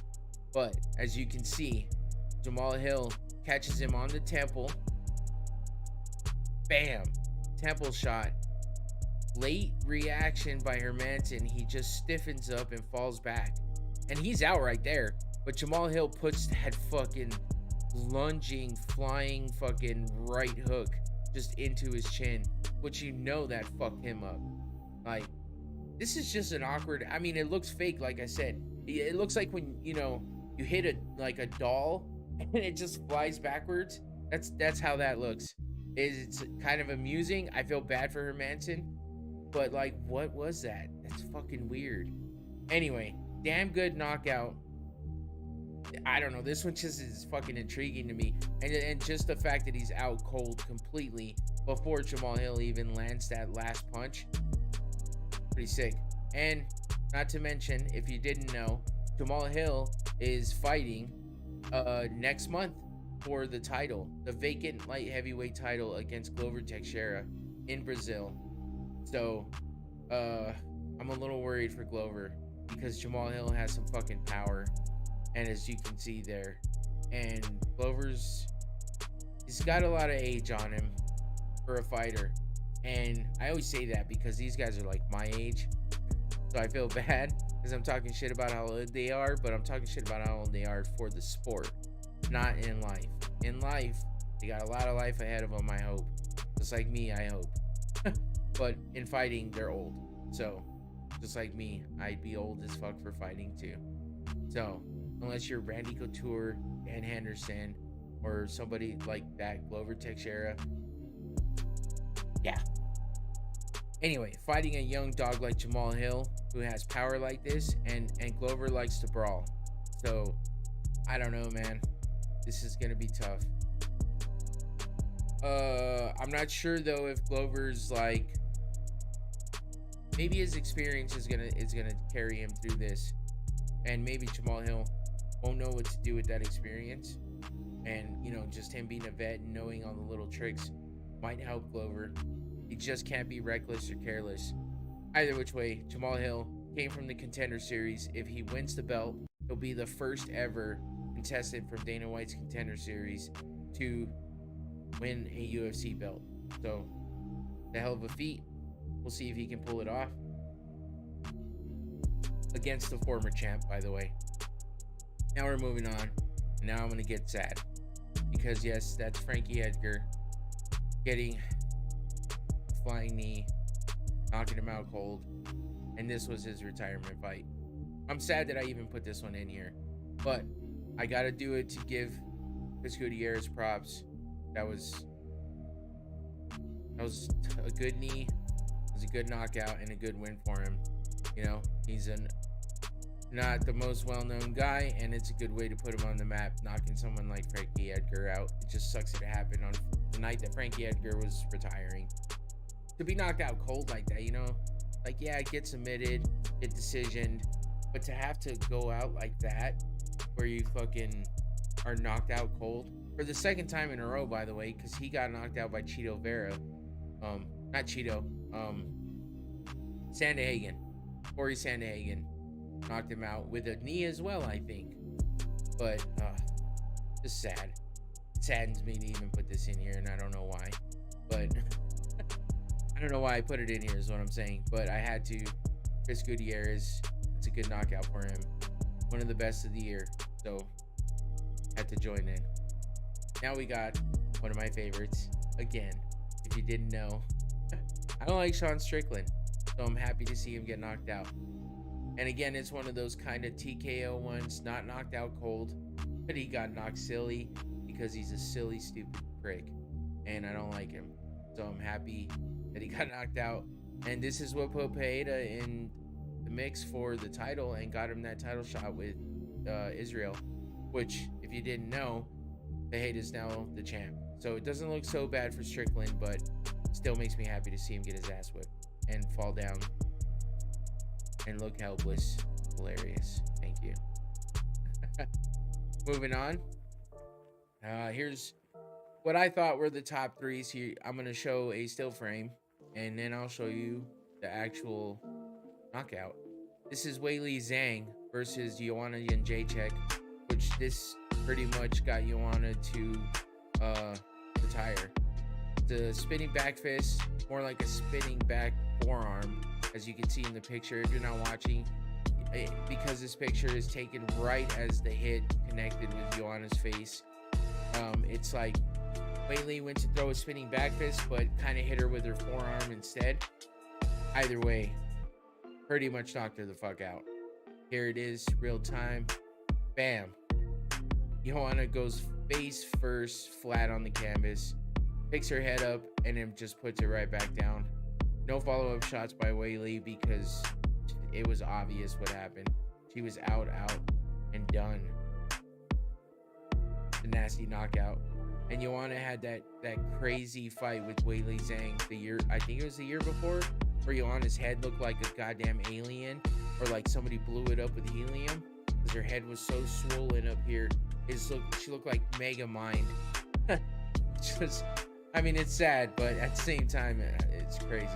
But as you can see, Jamal Hill catches him on the temple. Bam! Temple shot. Late reaction by Hermanson. He just stiffens up and falls back. And he's out right there. But Jamal Hill puts that fucking lunging, flying fucking right hook just into his chin, which you know that fucked him up. Like, this is just an awkward, I mean, it looks fake, like I said. It looks like when, you know, you hit a doll and it just flies backwards. That's how that looks. It's kind of amusing. I feel bad for Hermanson, but like, what was that? That's fucking weird. Anyway, damn good knockout. I don't know. This one just is fucking intriguing to me. And just the fact that he's out cold completely before Jamal Hill even lands that last punch. Pretty sick. And not to mention, if you didn't know, Jamal Hill is fighting next month for the title, the vacant light heavyweight title against Glover Teixeira in Brazil. So I'm a little worried for Glover because Jamal Hill has some fucking power. And as you can see there, and he's got a lot of age on him for a fighter. And I always say that because these guys are like my age. So I feel bad because I'm talking shit about how old they are, but I'm talking shit about how old they are for the sport, not in life. In life, they got a lot of life ahead of them, I hope. Just like me, I hope. But in fighting, they're old. So, just like me, I'd be old as fuck for fighting too. So, unless you're Randy Couture, Dan Henderson, or somebody like that, Glover Teixeira. Yeah. Anyway, fighting a young dog like Jamal Hill, who has power like this, and Glover likes to brawl. So, I don't know, man. This is going to be tough. I'm not sure, though, if Glover's, like... Maybe his experience is gonna carry him through this. And maybe Jamal Hill won't know what to do with that experience. And, you know, just him being a vet and knowing all the little tricks might help Glover. He just can't be reckless or careless. Either which way, Jamal Hill came from the Contender Series. If he wins the belt, he'll be the first ever contestant from Dana White's Contender Series to win a UFC belt. So, the hell of a feat. We'll see if he can pull it off. Against the former champ, by the way. Now we're moving on. Now I'm going to get sad. Because, yes, that's Frankie Edgar getting a flying knee, knocking him out cold. And this was his retirement fight. I'm sad that I even put this one in here. But I got to do it to give Chris Gutierrez props. That was a good knee. It was a good knockout and a good win for him. You know, he's not the most well-known guy, and it's a good way to put him on the map, knocking someone like Frankie Edgar out. It just sucks that it happened on the night that Frankie Edgar was retiring. To be knocked out cold like that, you know? Like, yeah, get submitted, get decisioned, but to have to go out like that, where you fucking are knocked out cold, for the second time in a row, by the way, because he got knocked out by Chito Vera. Not Cheeto, Um, Sandahagen, Corey Sandahagen knocked him out with a knee as well, I think. But just sad. It saddens me to even put this in here, and I don't know why. But I don't know why I put it in here, is what I'm saying. But I had to. Chris Gutierrez, it's a good knockout for him. One of the best of the year. So had to join in. Now we got one of my favorites. Again, if you didn't know, I don't like Sean Strickland. So I'm happy to see him get knocked out. And again, it's one of those kind of TKO ones, not knocked out cold, but he got knocked silly because he's a silly, stupid prick. And I don't like him. So I'm happy that he got knocked out. And this is what put Pereira in the mix for the title and got him that title shot with Israel. Which, if you didn't know, Pereira is now the champ. So it doesn't look so bad for Strickland, but still makes me happy to see him get his ass whipped and fall down and look helpless. Hilarious. Thank you. Moving on. Here's what I thought were the top threes here. I'm going to show a still frame, and then I'll show you the actual knockout. This is Weili Zhang versus Joanna Jędrzejczyk, which this pretty much got Joanna to retire. The spinning back fist, more like a spinning back forearm, as you can see in the picture if you're not watching, because this picture is taken right as the hit connected with Joanna's face. It's like Weili went to throw a spinning back fist, but kind of hit her with her forearm instead. Either way, pretty much knocked her the fuck out. Here it is, real time. Bam. Joanna goes face first, flat on the canvas, picks her head up, and then just puts it right back down. No follow-up shots by Weili because it was obvious what happened. She was out, and done. A nasty knockout. And Joanna had that crazy fight with Weili Zhang I think it was the year before, where Joanna's head looked like a goddamn alien, or like somebody blew it up with helium, because her head was so swollen up here. She looked like Mega Mind. I mean, it's sad, but at the same time, it's crazy.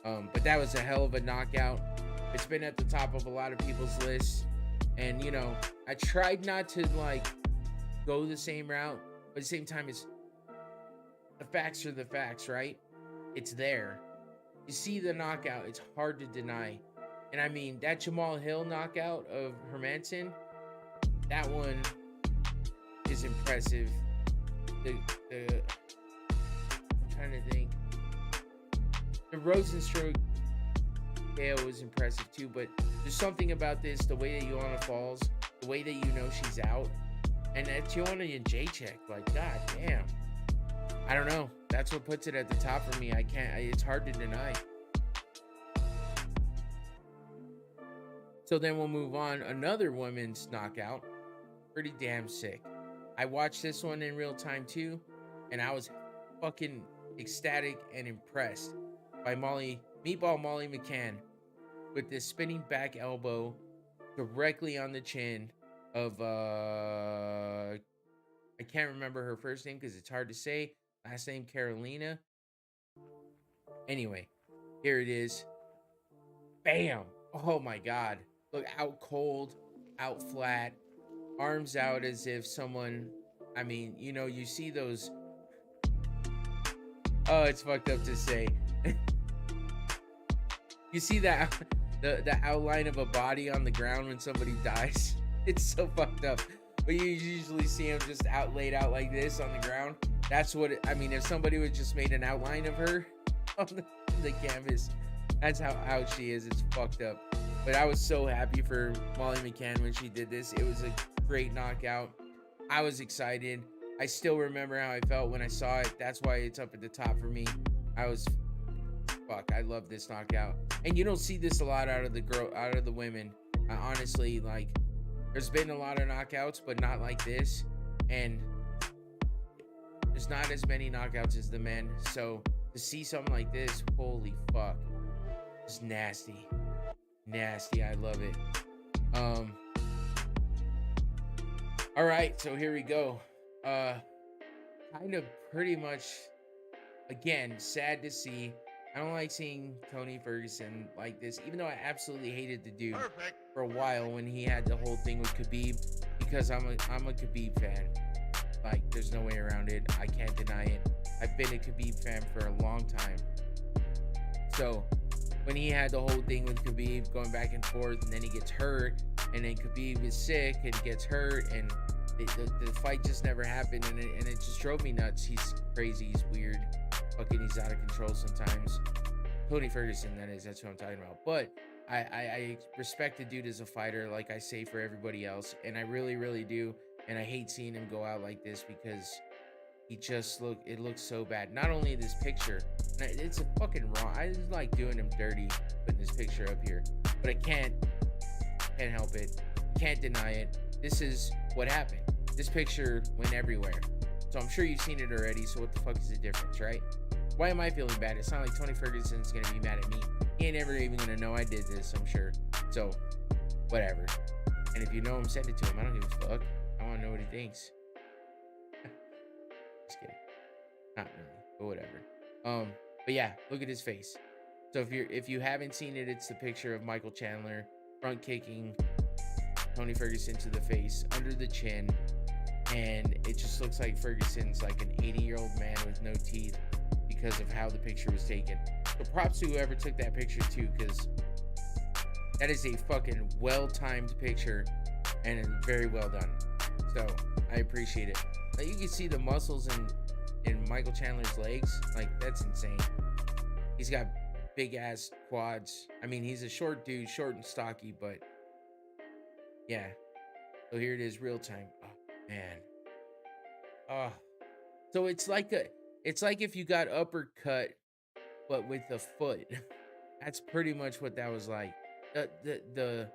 But that was a hell of a knockout. It's been at the top of a lot of people's lists. And, you know, I tried not to, like, go the same route. But at the same time, the facts are the facts, right? It's there. You see the knockout, it's hard to deny. And, I mean, that Jamal Hill knockout of Hermanson, that one is impressive. I'm trying to think. The Rosenstruck KO was impressive too, but there's something about this, the way that Joanna falls, the way that you know she's out, and that's Joanna Jędrzejczyk. Like, god damn. I don't know. That's what puts it at the top for me. It's hard to deny. So then we'll move on. Another women's knockout. Pretty damn sick. I watched this one in real time too, and I was fucking ecstatic and impressed by Meatball Molly McCann with this spinning back elbow directly on the chin of I can't remember her first name because it's hard to say. Last name Carolina. Anyway, here it is. Bam! Oh my god. Look, out cold, out flat, arms out as if someone, I mean, you know, you see those. Oh, it's fucked up to say. You see that the outline of a body on the ground when somebody dies? It's so fucked up. But you usually see them just laid out like this on the ground. That's what I mean. If somebody would just made an outline of her on the canvas, that's how out she is. It's fucked up. But I was so happy for Molly McCann when she did this. It was a great knockout. I was excited. I still remember how I felt when I saw it. That's why it's up at the top for me. I love this knockout. And you don't see this a lot out of the women. Honestly, like, there's been a lot of knockouts, but not like this. And there's not as many knockouts as the men. So to see something like this, holy fuck. It's nasty. Nasty. I love it. All right, so here we go. Kind of pretty much, again, sad to see I don't like seeing Tony Ferguson like this, even though I absolutely hated the dude Perfect. for a while when he had the whole thing with Khabib, because I'm a Khabib fan. Like, there's no way around it. I can't deny it. I've been a Khabib fan for a long time. So when he had the whole thing with Khabib going back and forth, and then he gets hurt, and then Khabib is sick and gets hurt, and the fight just never happened, and it just drove me nuts. He's crazy. He's weird. Fucking, he's out of control sometimes. Tony Ferguson, that is. That's what I'm talking about. But I respect the dude as a fighter, like I say for everybody else, and I really, really do. And I hate seeing him go out like this because it looks so bad. Not only this picture, and it's a fucking wrong. I just like doing him dirty, putting this picture up here, but I can't help it. Can't deny it. This is what happened. This picture went everywhere. So I'm sure you've seen it already. So what the fuck is the difference, right? Why am I feeling bad? It's not like Tony Ferguson's gonna be mad at me. He ain't ever even gonna know I did this, I'm sure. So, whatever. And if you know him, send it to him. I don't give a fuck. I wanna know what he thinks. Just kidding. Not really, but whatever. But yeah, look at his face. So if you haven't seen it, it's the picture of Michael Chandler front kicking Tony Ferguson to the face, under the chin, and it just looks like Ferguson's like an 80-year-old man with no teeth because of how the picture was taken. So props to whoever took that picture too, because that is a fucking well-timed picture and very well done. So I appreciate it. Like, you can see the muscles in Michael Chandler's legs. Like, that's insane. He's got big ass quads. I mean, he's a short dude, short and stocky, but yeah. So here it is, real time. Oh man. Oh. So it's like if you got uppercut, but with the foot. That's pretty much what that was like. The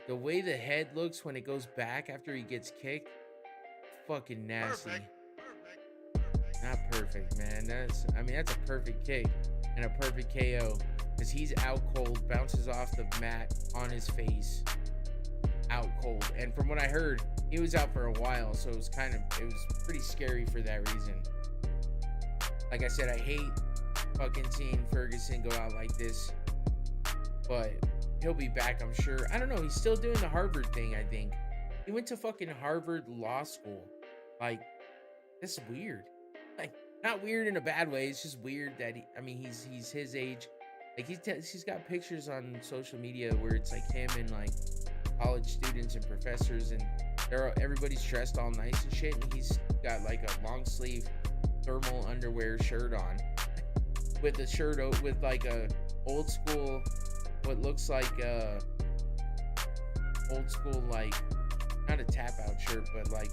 way the head looks when it goes back after he gets kicked, fucking nasty. Perfect. Not perfect, man. That's a perfect kick and a perfect KO, because he's out cold, bounces off the mat on his face, out cold. And from what I heard, he was out for a while, so it was pretty scary for that reason. Like I said, I hate fucking seeing Ferguson go out like this, but he'll be back, I'm sure. I don't know. He's still doing the Harvard thing, I think. He went to fucking Harvard Law School. Like, this is weird. Like, not weird in a bad way. It's just weird that he's his age. Like, he's got pictures on social media where it's like him and like college students and professors, and everybody's dressed all nice and shit, and he's got like a long sleeve thermal underwear shirt on with a shirt with like a old school, what looks like old school, like, not a tap out shirt, but like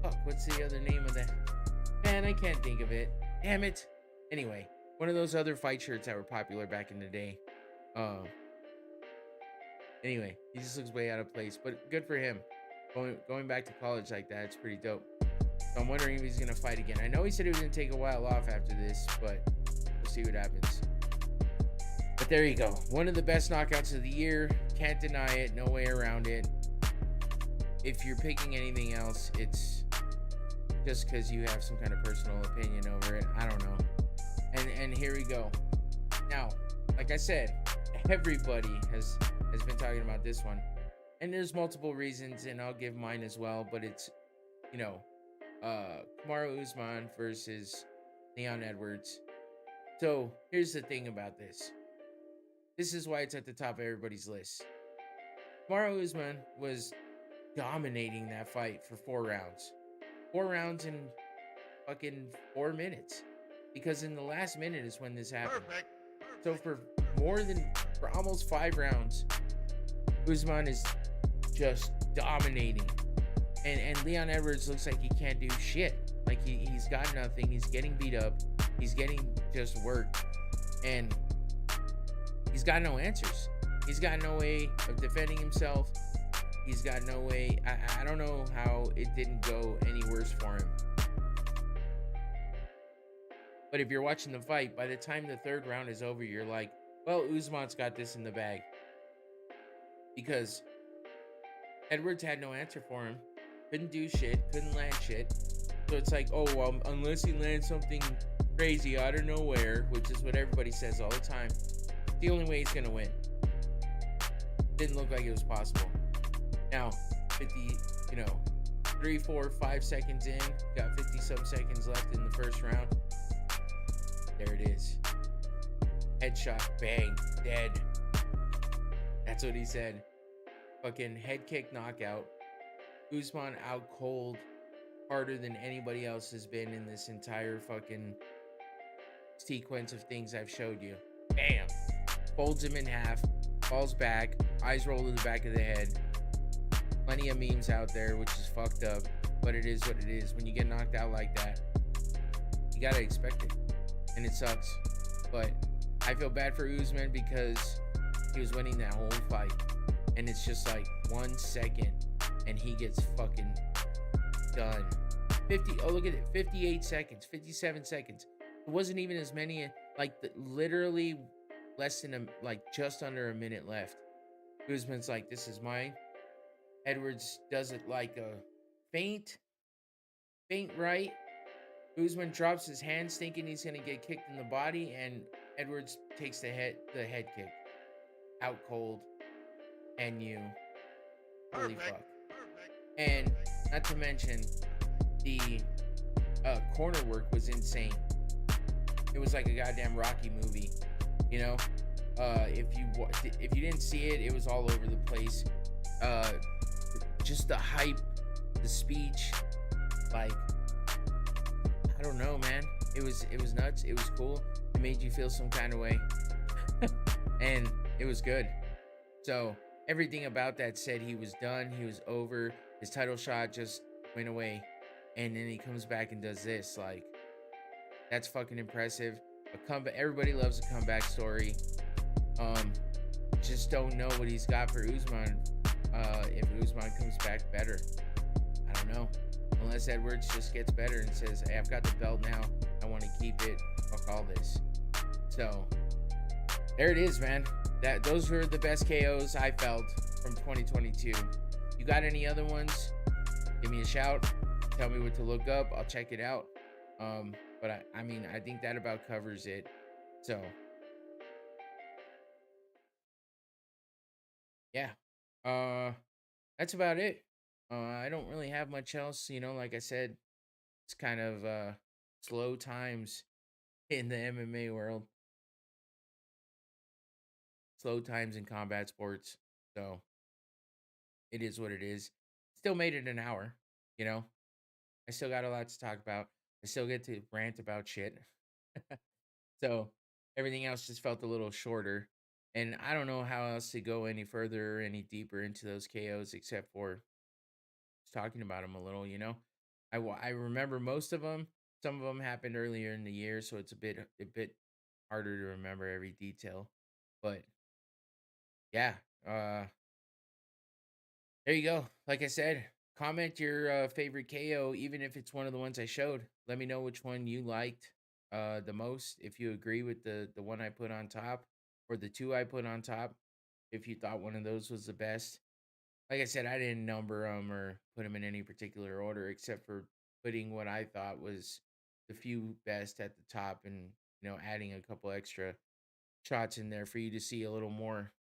fuck, what's the other name of that? Man, I can't think of it. Damn it. Anyway, one of those other fight shirts that were popular back in the day. Anyway, he just looks way out of place, but good for him. Going back to college like that, it's pretty dope. So I'm wondering if he's gonna fight again. I know he said he was gonna take a while off after this, but we'll see what happens. But there you go. One of the best knockouts of the year. Can't deny it. No way around it. If you're picking anything else, it's just because you have some kind of personal opinion over it. I don't know. And here we go. Now, like I said, everybody has been talking about this one. And there's multiple reasons, and I'll give mine as well. But it's, Kamaru Usman versus Leon Edwards. So here's the thing about this. This is why it's at the top of everybody's list. Kamaru Usman was dominating that fight for 4 rounds. 4 rounds in fucking 4 minutes. Because in the last minute is when this happened. Perfect. So for almost 5 rounds, Usman is just dominating. And Leon Edwards looks like he can't do shit. Like he's got nothing. He's getting beat up. He's getting just worked. And he's got no answers. He's got no way of defending himself. He's got no way. I don't know how it didn't go any worse for him. But if you're watching the fight, by the time the 3rd round is over, you're like, well, Usman's got this in the bag. Because Edwards had no answer for him. Couldn't do shit. Couldn't land shit. So it's like, oh, well, unless he lands something crazy out of nowhere, which is what everybody says all the time. The only way he's gonna win. Didn't look like it was possible. Now, 50, you know, 3, 4, 5 seconds in, got 50 some seconds left in the first round. There it is. Headshot, bang, dead. That's what he said. Fucking head kick knockout. Usman out cold, harder than anybody else has been in this entire fucking sequence of things I've showed you. Bam! Folds him in half, falls back, eyes roll to the back of the head. Plenty of memes out there, which is fucked up, but it is what it is. When you get knocked out like that, you gotta expect it, and it sucks. But I feel bad for Usman because he was winning that whole fight, and it's just like 1 second, and he gets fucking done. 50. Oh, look at it. 58 seconds, 57 seconds. It wasn't even as many. Like literally less than like just under a minute left. Usman's like, "This is mine." Edwards does it like a faint, faint right. Usman drops his hands, thinking he's gonna get kicked in the body, and Edwards takes the head kick, out cold, and you, holy Perfect. fuck. Perfect. And not to mention, the corner work was insane. It was like a goddamn Rocky movie, you know. If you didn't see it, it was all over the place. Uh, just the hype, the speech, like I don't know, man. It was nuts. It was cool. It made you feel some kind of way, and it was good. So everything about that said he was done. He was over. His title shot just went away, and then he comes back and does this. Like that's fucking impressive. A comeback. Everybody loves a comeback story. Um, just don't know what he's got for Usman. If Usman comes back better, I don't know. Unless Edwards just gets better and says, "Hey, I've got the belt now. I want to keep it. Fuck all this." So there it is, man. Those were the best KOs I felt from 2022. You got any other ones? Give me a shout. Tell me what to look up. I'll check it out. But I mean, I think that about covers it. So yeah, uh, that's about it. I don't really have much else. Like I said, it's kind of slow times in the MMA world, slow times in combat sports. So it is what it is. Still made it an hour. You know, I still got a lot to talk about. I still get to rant about shit. So everything else just felt a little shorter. And I don't know how else to go any further or any deeper into those KOs except for just talking about them a little, you know? I remember most of them. Some of them happened earlier in the year, so it's a bit harder to remember every detail. But yeah, there you go. Like I said, comment your favorite KO, even if it's one of the ones I showed. Let me know which one you liked the most. If you agree with the one I put on top, or the two I put on top, if you thought one of those was the best. Like I said, I didn't number them or put them in any particular order, except for putting what I thought was the few best at the top, and adding a couple extra shots in there for you to see a little more.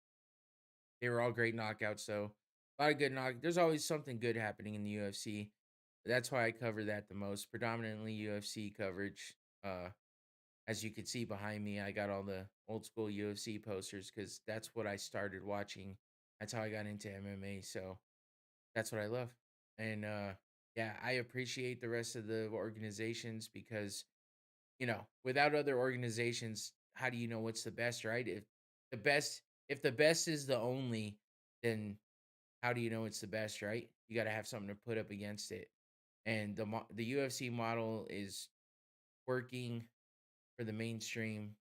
They were all great knockouts, though. A lot of good knock. There's always something good happening in the UFC. That's why I cover that the most. Predominantly UFC coverage. As you can see behind me, I got all the old school UFC posters because that's what I started watching. That's how I got into MMA. So that's what I love. And yeah, I appreciate the rest of the organizations because without other organizations, how do you know what's the best, right? The best, if the best is the only, then how do you know it's the best, right? You got to have something to put up against it. And the UFC model is working for the mainstream,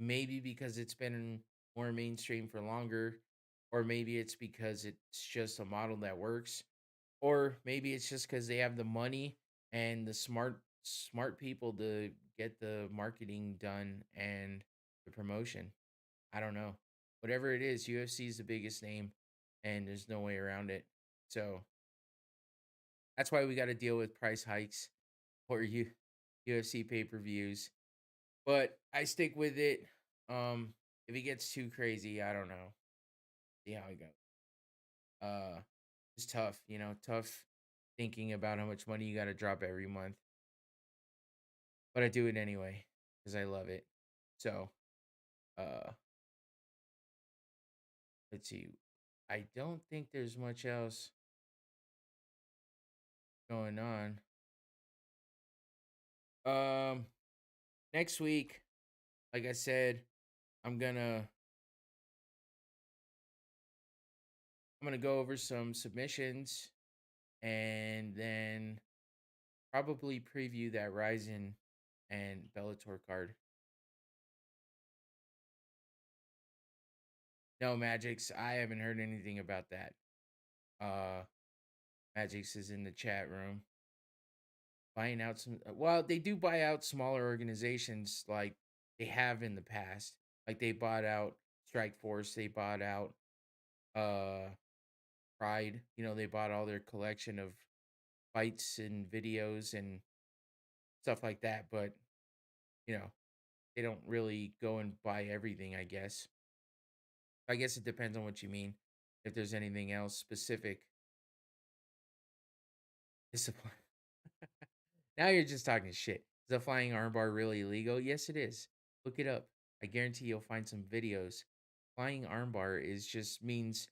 maybe because it's been more mainstream for longer, or maybe it's because it's just a model that works, or maybe it's just because they have the money and the smart people to get the marketing done and the promotion. I don't know. Whatever it is, UFC is the biggest name, and there's no way around it. So that's why we got to deal with price hikes for UFC pay per views. but I stick with it. If it gets too crazy, I don't know. See how it goes. Uh, it's tough, tough thinking about how much money you got to drop every month, but I do it anyway because I love it. So, uh, let's see. I don't think there's much else going on. Um, Next week, like I said, I'm gonna I'm gonna go over some submissions and then probably preview that Ryzen and Bellator card. No, Magix, I haven't heard anything about that. Uh Magix is in the chat room buying out some well, they do buy out smaller organizations like they have in the past. Like they bought out Strike Force, they bought out uh Pride, they bought all their collection of fights and videos and stuff like that, but you know, they don't really go and buy everything, I guess. I guess it depends on what you mean. If there's anything else specific. Discipline. Now you're just talking shit. Is a flying armbar really illegal? Yes, it is. Look it up. I guarantee you'll find some videos. Flying armbar is just means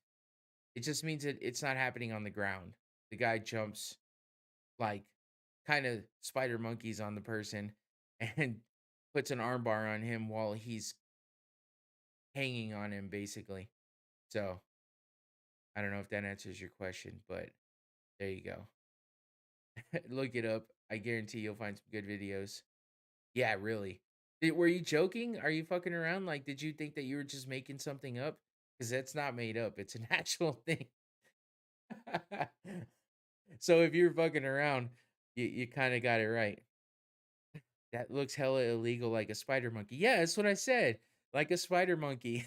that it's not happening on the ground. The guy jumps like kind of spider monkeys on the person and puts an armbar on him while he's hanging on him basically. So, I don't know if that answers your question, but there you go. Look it up. I guarantee you'll find some good videos. Yeah, really. Were you joking? Are you fucking around? Like, did you think that you were just making something up? Because that's not made up. It's an actual thing. So if you're fucking around, you kind of got it right. That looks hella illegal, like a spider monkey. Yeah, that's what I said. Like a spider monkey.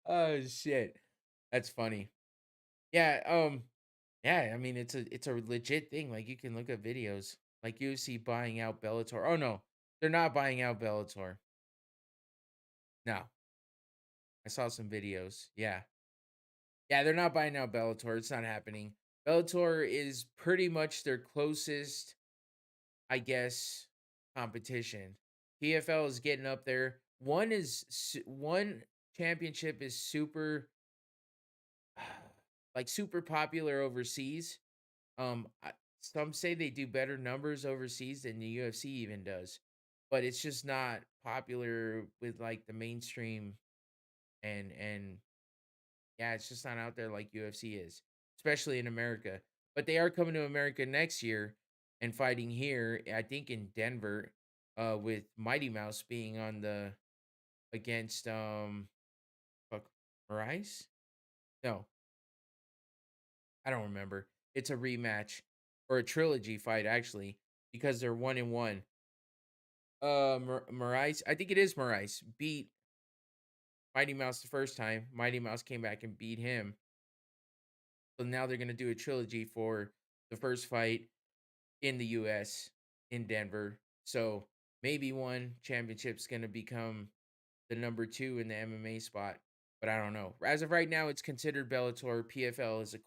Oh shit, that's funny. Yeah, yeah. I mean, it's a legit thing. Like you can look at videos, like UFC buying out Bellator. Oh no, they're not buying out Bellator. No, I saw some videos. Yeah, yeah, they're not buying out Bellator. It's not happening. Bellator is pretty much their closest, I guess, competition. PFL is getting up there. One championship is super, like super popular overseas. Some say they do better numbers overseas than the UFC even does, but it's just not popular with like the mainstream and yeah, it's just not out there like UFC is, especially in America. But they are coming to America next year and fighting here, I think in Denver, with Mighty Mouse being on the against fuck Rice? No, I don't remember. It's a rematch or a trilogy fight actually, because they're 1-1. Marais, I think it is Marais, beat Mighty Mouse the first time. Mighty Mouse came back and beat him. So now they're gonna do a trilogy for the first fight in the US in Denver. So maybe one championship's gonna become the number two in the MMA spot, but I don't know. As of right now, it's considered Bellator. PFL is a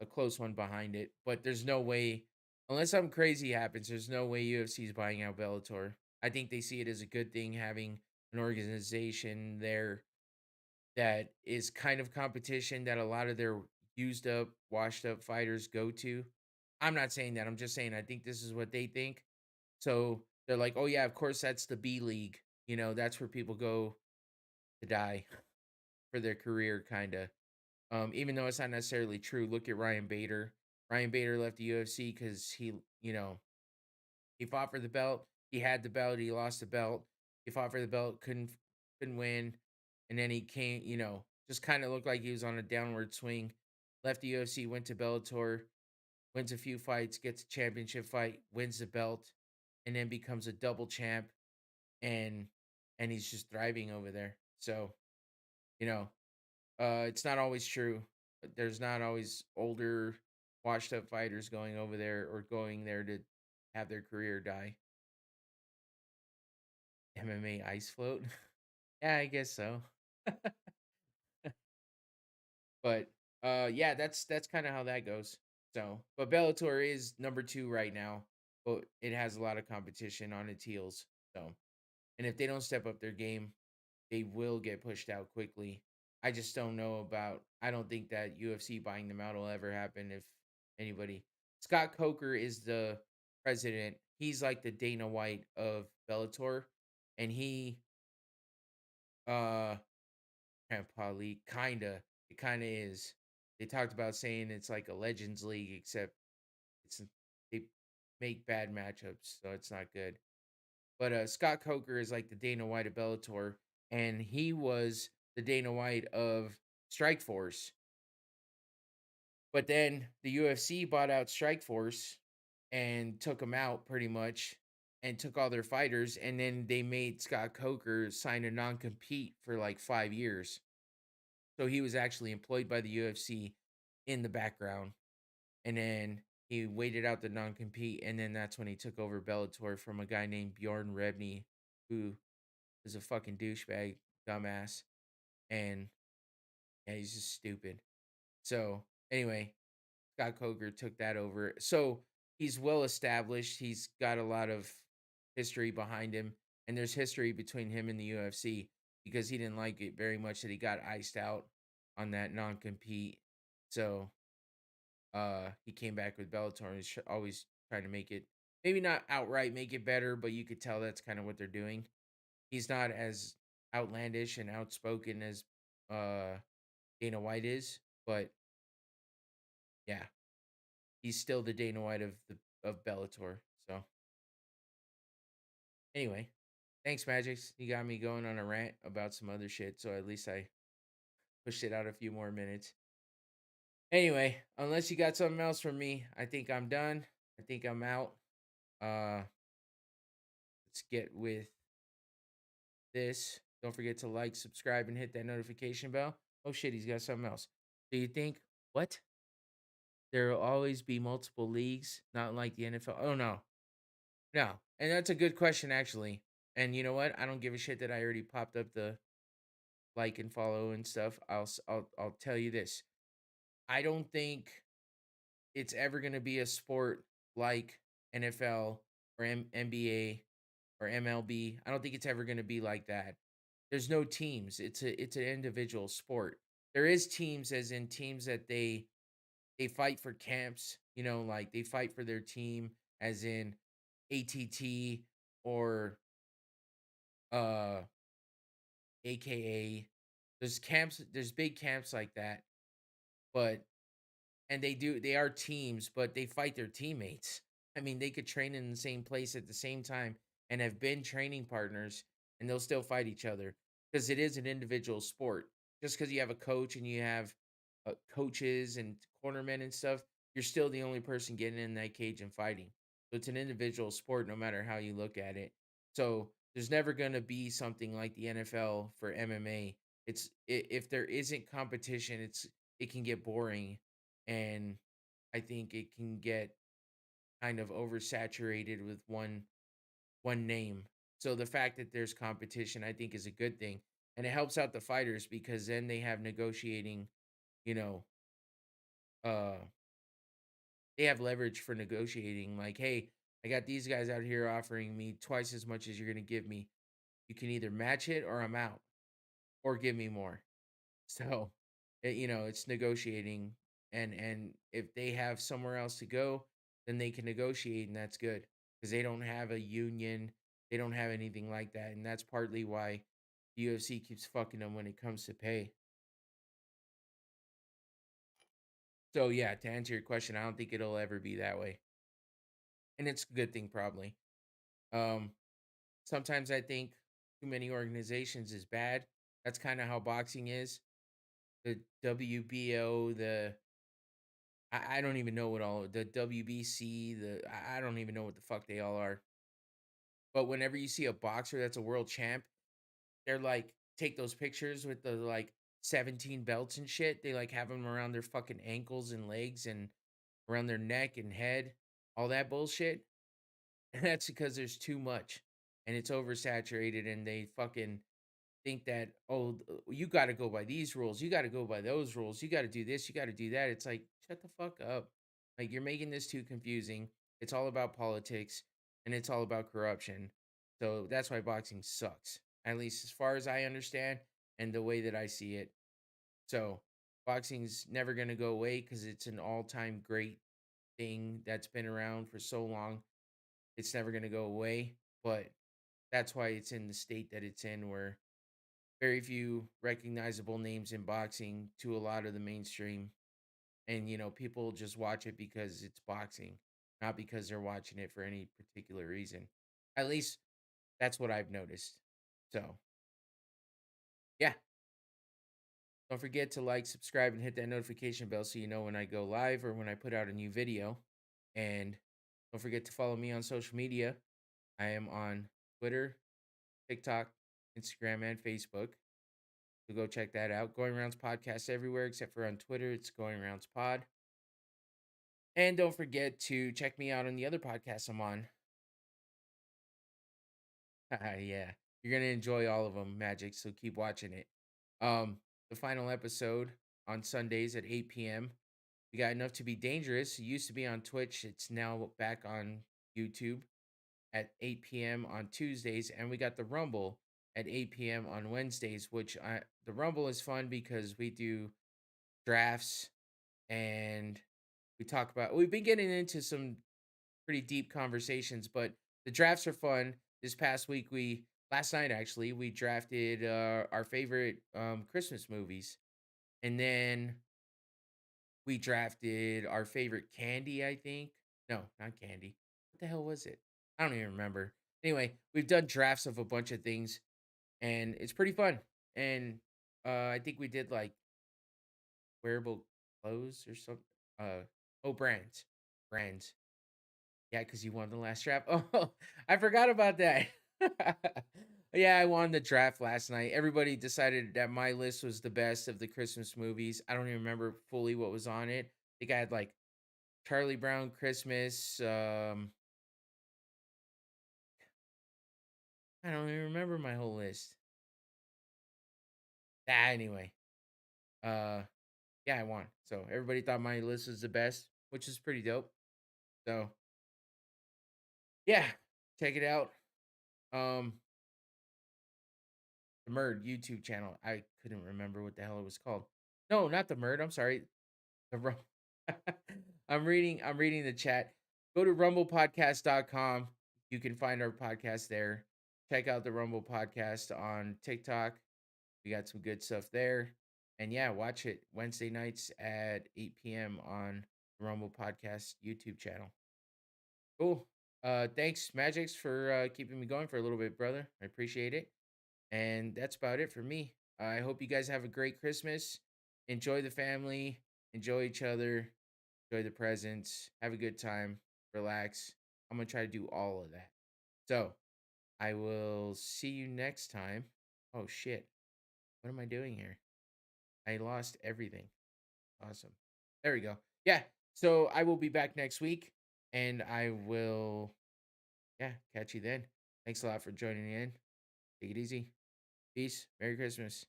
close one behind it, but there's no way, unless something crazy happens, there's no way UFC is buying out Bellator. I think they see it as a good thing having an organization there that is kind of competition that a lot of their used up, washed up fighters go to. I'm not saying that. I'm just saying I think this is what they think. So they're like, oh yeah, of course that's the B league. That's where people go to die for their career, kind of. Even though it's not necessarily true. Look at Ryan Bader. Ryan Bader left the UFC because he fought for the belt. He had the belt. He lost the belt. He fought for the belt. Couldn't win. And then he came. Just kind of looked like he was on a downward swing. Left the UFC. Went to Bellator. Wins a few fights. Gets a championship fight. Wins the belt. And then becomes a double champ. And he's just thriving over there. So you know, it's not always true. There's not always older, washed up fighters going over there or going there to have their career die. MMA ice float? Yeah, I guess so. But, yeah, that's kinda how that goes. So but Bellator is number 2 right now, but it has a lot of competition on its heels, so and if they don't step up their game, they will get pushed out quickly. I just don't know about I don't think that UFC buying them out will ever happen if anybody Scott Coker is the president. He's like the Dana White of Bellator, and he, uh Grandpa League, kinda. It kinda is. They talked about saying it's like a Legends League, except it's they make bad matchups, so it's not good. But, Scott Coker is like the Dana White of Bellator, and he was the Dana White of Strikeforce. But then the UFC bought out Strikeforce and took him out pretty much and took all their fighters, and then they made Scott Coker sign a non-compete for, like, 5 years. So he was actually employed by the UFC in the background, and then he waited out the non-compete, and then that's when he took over Bellator from a guy named Bjorn Rebney, who is a fucking douchebag, dumbass, and yeah, he's just stupid. So anyway, Scott Coker took that over. So he's well established. He's got a lot of history behind him, and there's history between him and the UFC because he didn't like it very much that he got iced out on that non-compete. So he came back with Bellator and he's always trying to make it maybe not outright make it better, but you could tell that's kind of what they're doing. He's not as outlandish and outspoken as uh Dana White is, but yeah, he's still the Dana White of Bellator. So anyway, thanks, Magics. You got me going on a rant about some other shit, so at least I pushed it out a few more minutes. Anyway, unless you got something else for me, I think I'm done. I think I'm out. Uh let's get with this. Don't forget to like, subscribe, and hit that notification bell. Oh shit, he's got something else. Do you think what? There will always be multiple leagues, not like the NFL. Oh no. No. And that's a good question actually. And you know what? I don't give a shit that I already popped up the like and follow and stuff. I'll tell you this. I don't think it's ever going to be a sport like NFL or NBA or MLB. I don't think it's ever going to be like that. There's no teams. It's an individual sport. There is teams as in teams that they fight for camps, you know, like they fight for their team as in ATT or uh AKA. There's camps, there's big camps like that, but and they are teams, but they fight their teammates. I mean, they could train in the same place at the same time and have been training partners, and they'll still fight each other because it is an individual sport. Just because you have a coach and you have, coaches and cornermen and stuff, you're still the only person getting in that cage and fighting. So it's an individual sport no matter how you look at it. So there's never gonna be something like the NFL for MMA. If there isn't competition, it can get boring, and I think it can get kind of oversaturated with one name. So the fact that there's competition, I think, is a good thing, and it helps out the fighters because then they have negotiating, you know, uh, they have leverage for negotiating. Like, hey, I got these guys out here offering me twice as much as you're gonna give me. You can either match it or I'm out, or give me more. So, it's negotiating, and if they have somewhere else to go, then they can negotiate, and that's good because they don't have a union, they don't have anything like that, and that's partly why the UFC keeps fucking them when it comes to pay. So, yeah, to answer your question, I don't think it'll ever be that way, and it's a good thing probably. Um, Sometimes I think too many organizations is bad. That's kinda how boxing is. The WBO, I don't even know what all the WBC, I don't even know what the fuck they all are. But whenever you see a boxer that's a world champ, they're like take those pictures with the like 17 belts and shit. They like have them around their fucking ankles and legs and around their neck and head, all that bullshit. And that's because there's too much. and it's oversaturated, and they fucking think that, "Oh, you gotta go by these rules, you gotta go by those rules, you gotta do this, you gotta do that." It's like, shut the fuck up. Like, you're making this too confusing. It's all about politics and it's all about corruption. So that's why boxing sucks, at least as far as I understand and the way that I see it. So boxing's never gonna go away because it's an all-time great thing that's been around for so long. It's never gonna go away. But that's why it's in the state that it's in, where very few recognizable names in boxing to a lot of the mainstream. And, people just watch it because it's boxing, not because they're watching it for any particular reason. At least that's what I've noticed. So, yeah, don't forget to like, subscribe, and hit that notification bell so you know when I go live or when I put out a new video. And don't forget to follow me on social media. I am on Twitter, TikTok, Instagram, and Facebook. So go check that out. Going Rounds Podcast everywhere except for on Twitter. It's Going Rounds Pod. And don't forget to check me out on the other podcasts I'm on. Yeah. You're gonna enjoy all of them, Magic, so keep watching it. The final episode on Sundays at 8 p.m. We got Enough to Be Dangerous. It used to be on Twitch. It's now back on YouTube at 8 p.m. on Tuesdays. And we got the Rumble at 8 p.m. on Wednesdays, the Rumble is fun because we do drafts, and we've been getting into some pretty deep conversations, but the drafts are fun. This past week, we last night actually, we drafted our favorite Christmas movies, and then we drafted our favorite candy, I think. No, not candy. What the hell was it? I don't even remember. Anyway, we've done drafts of a bunch of things, and it's pretty fun. And I think we did like wearable clothes or something. Oh, brands. Yeah, because you won the last draft. Oh, I forgot about that. Yeah, I won the draft last night. Everybody decided that my list was the best of the Christmas movies. I don't even remember fully what was on it. I think I had like Charlie Brown Christmas. I don't even remember my whole list. Anyway. Uh yeah, I won. So everybody thought my list was the best, which is pretty dope. So yeah, check it out. Um The Murd YouTube channel. I couldn't remember what the hell it was called. No, not the Murd. I'm sorry. The Rum I'm reading the chat. Go to rumblepodcast.com. You can find our podcast there. Check out the Rumble podcast on TikTok. We got some good stuff there. And yeah, watch it Wednesday nights at 8 p.m. on the Rumble Podcast YouTube channel. Cool. Thanks, Magix, for keeping me going for a little bit, brother. I appreciate it. And that's about it for me. I hope you guys have a great Christmas. Enjoy the family, enjoy each other, enjoy the presents, have a good time, relax. I'm going to try to do all of that. So I will see you next time. Oh, shit. What am I doing here? I lost everything. Awesome. There we go. Yeah. So I will be back next week, and I will, yeah, catch you then. Thanks a lot for joining in. Take it easy. Peace. Merry Christmas.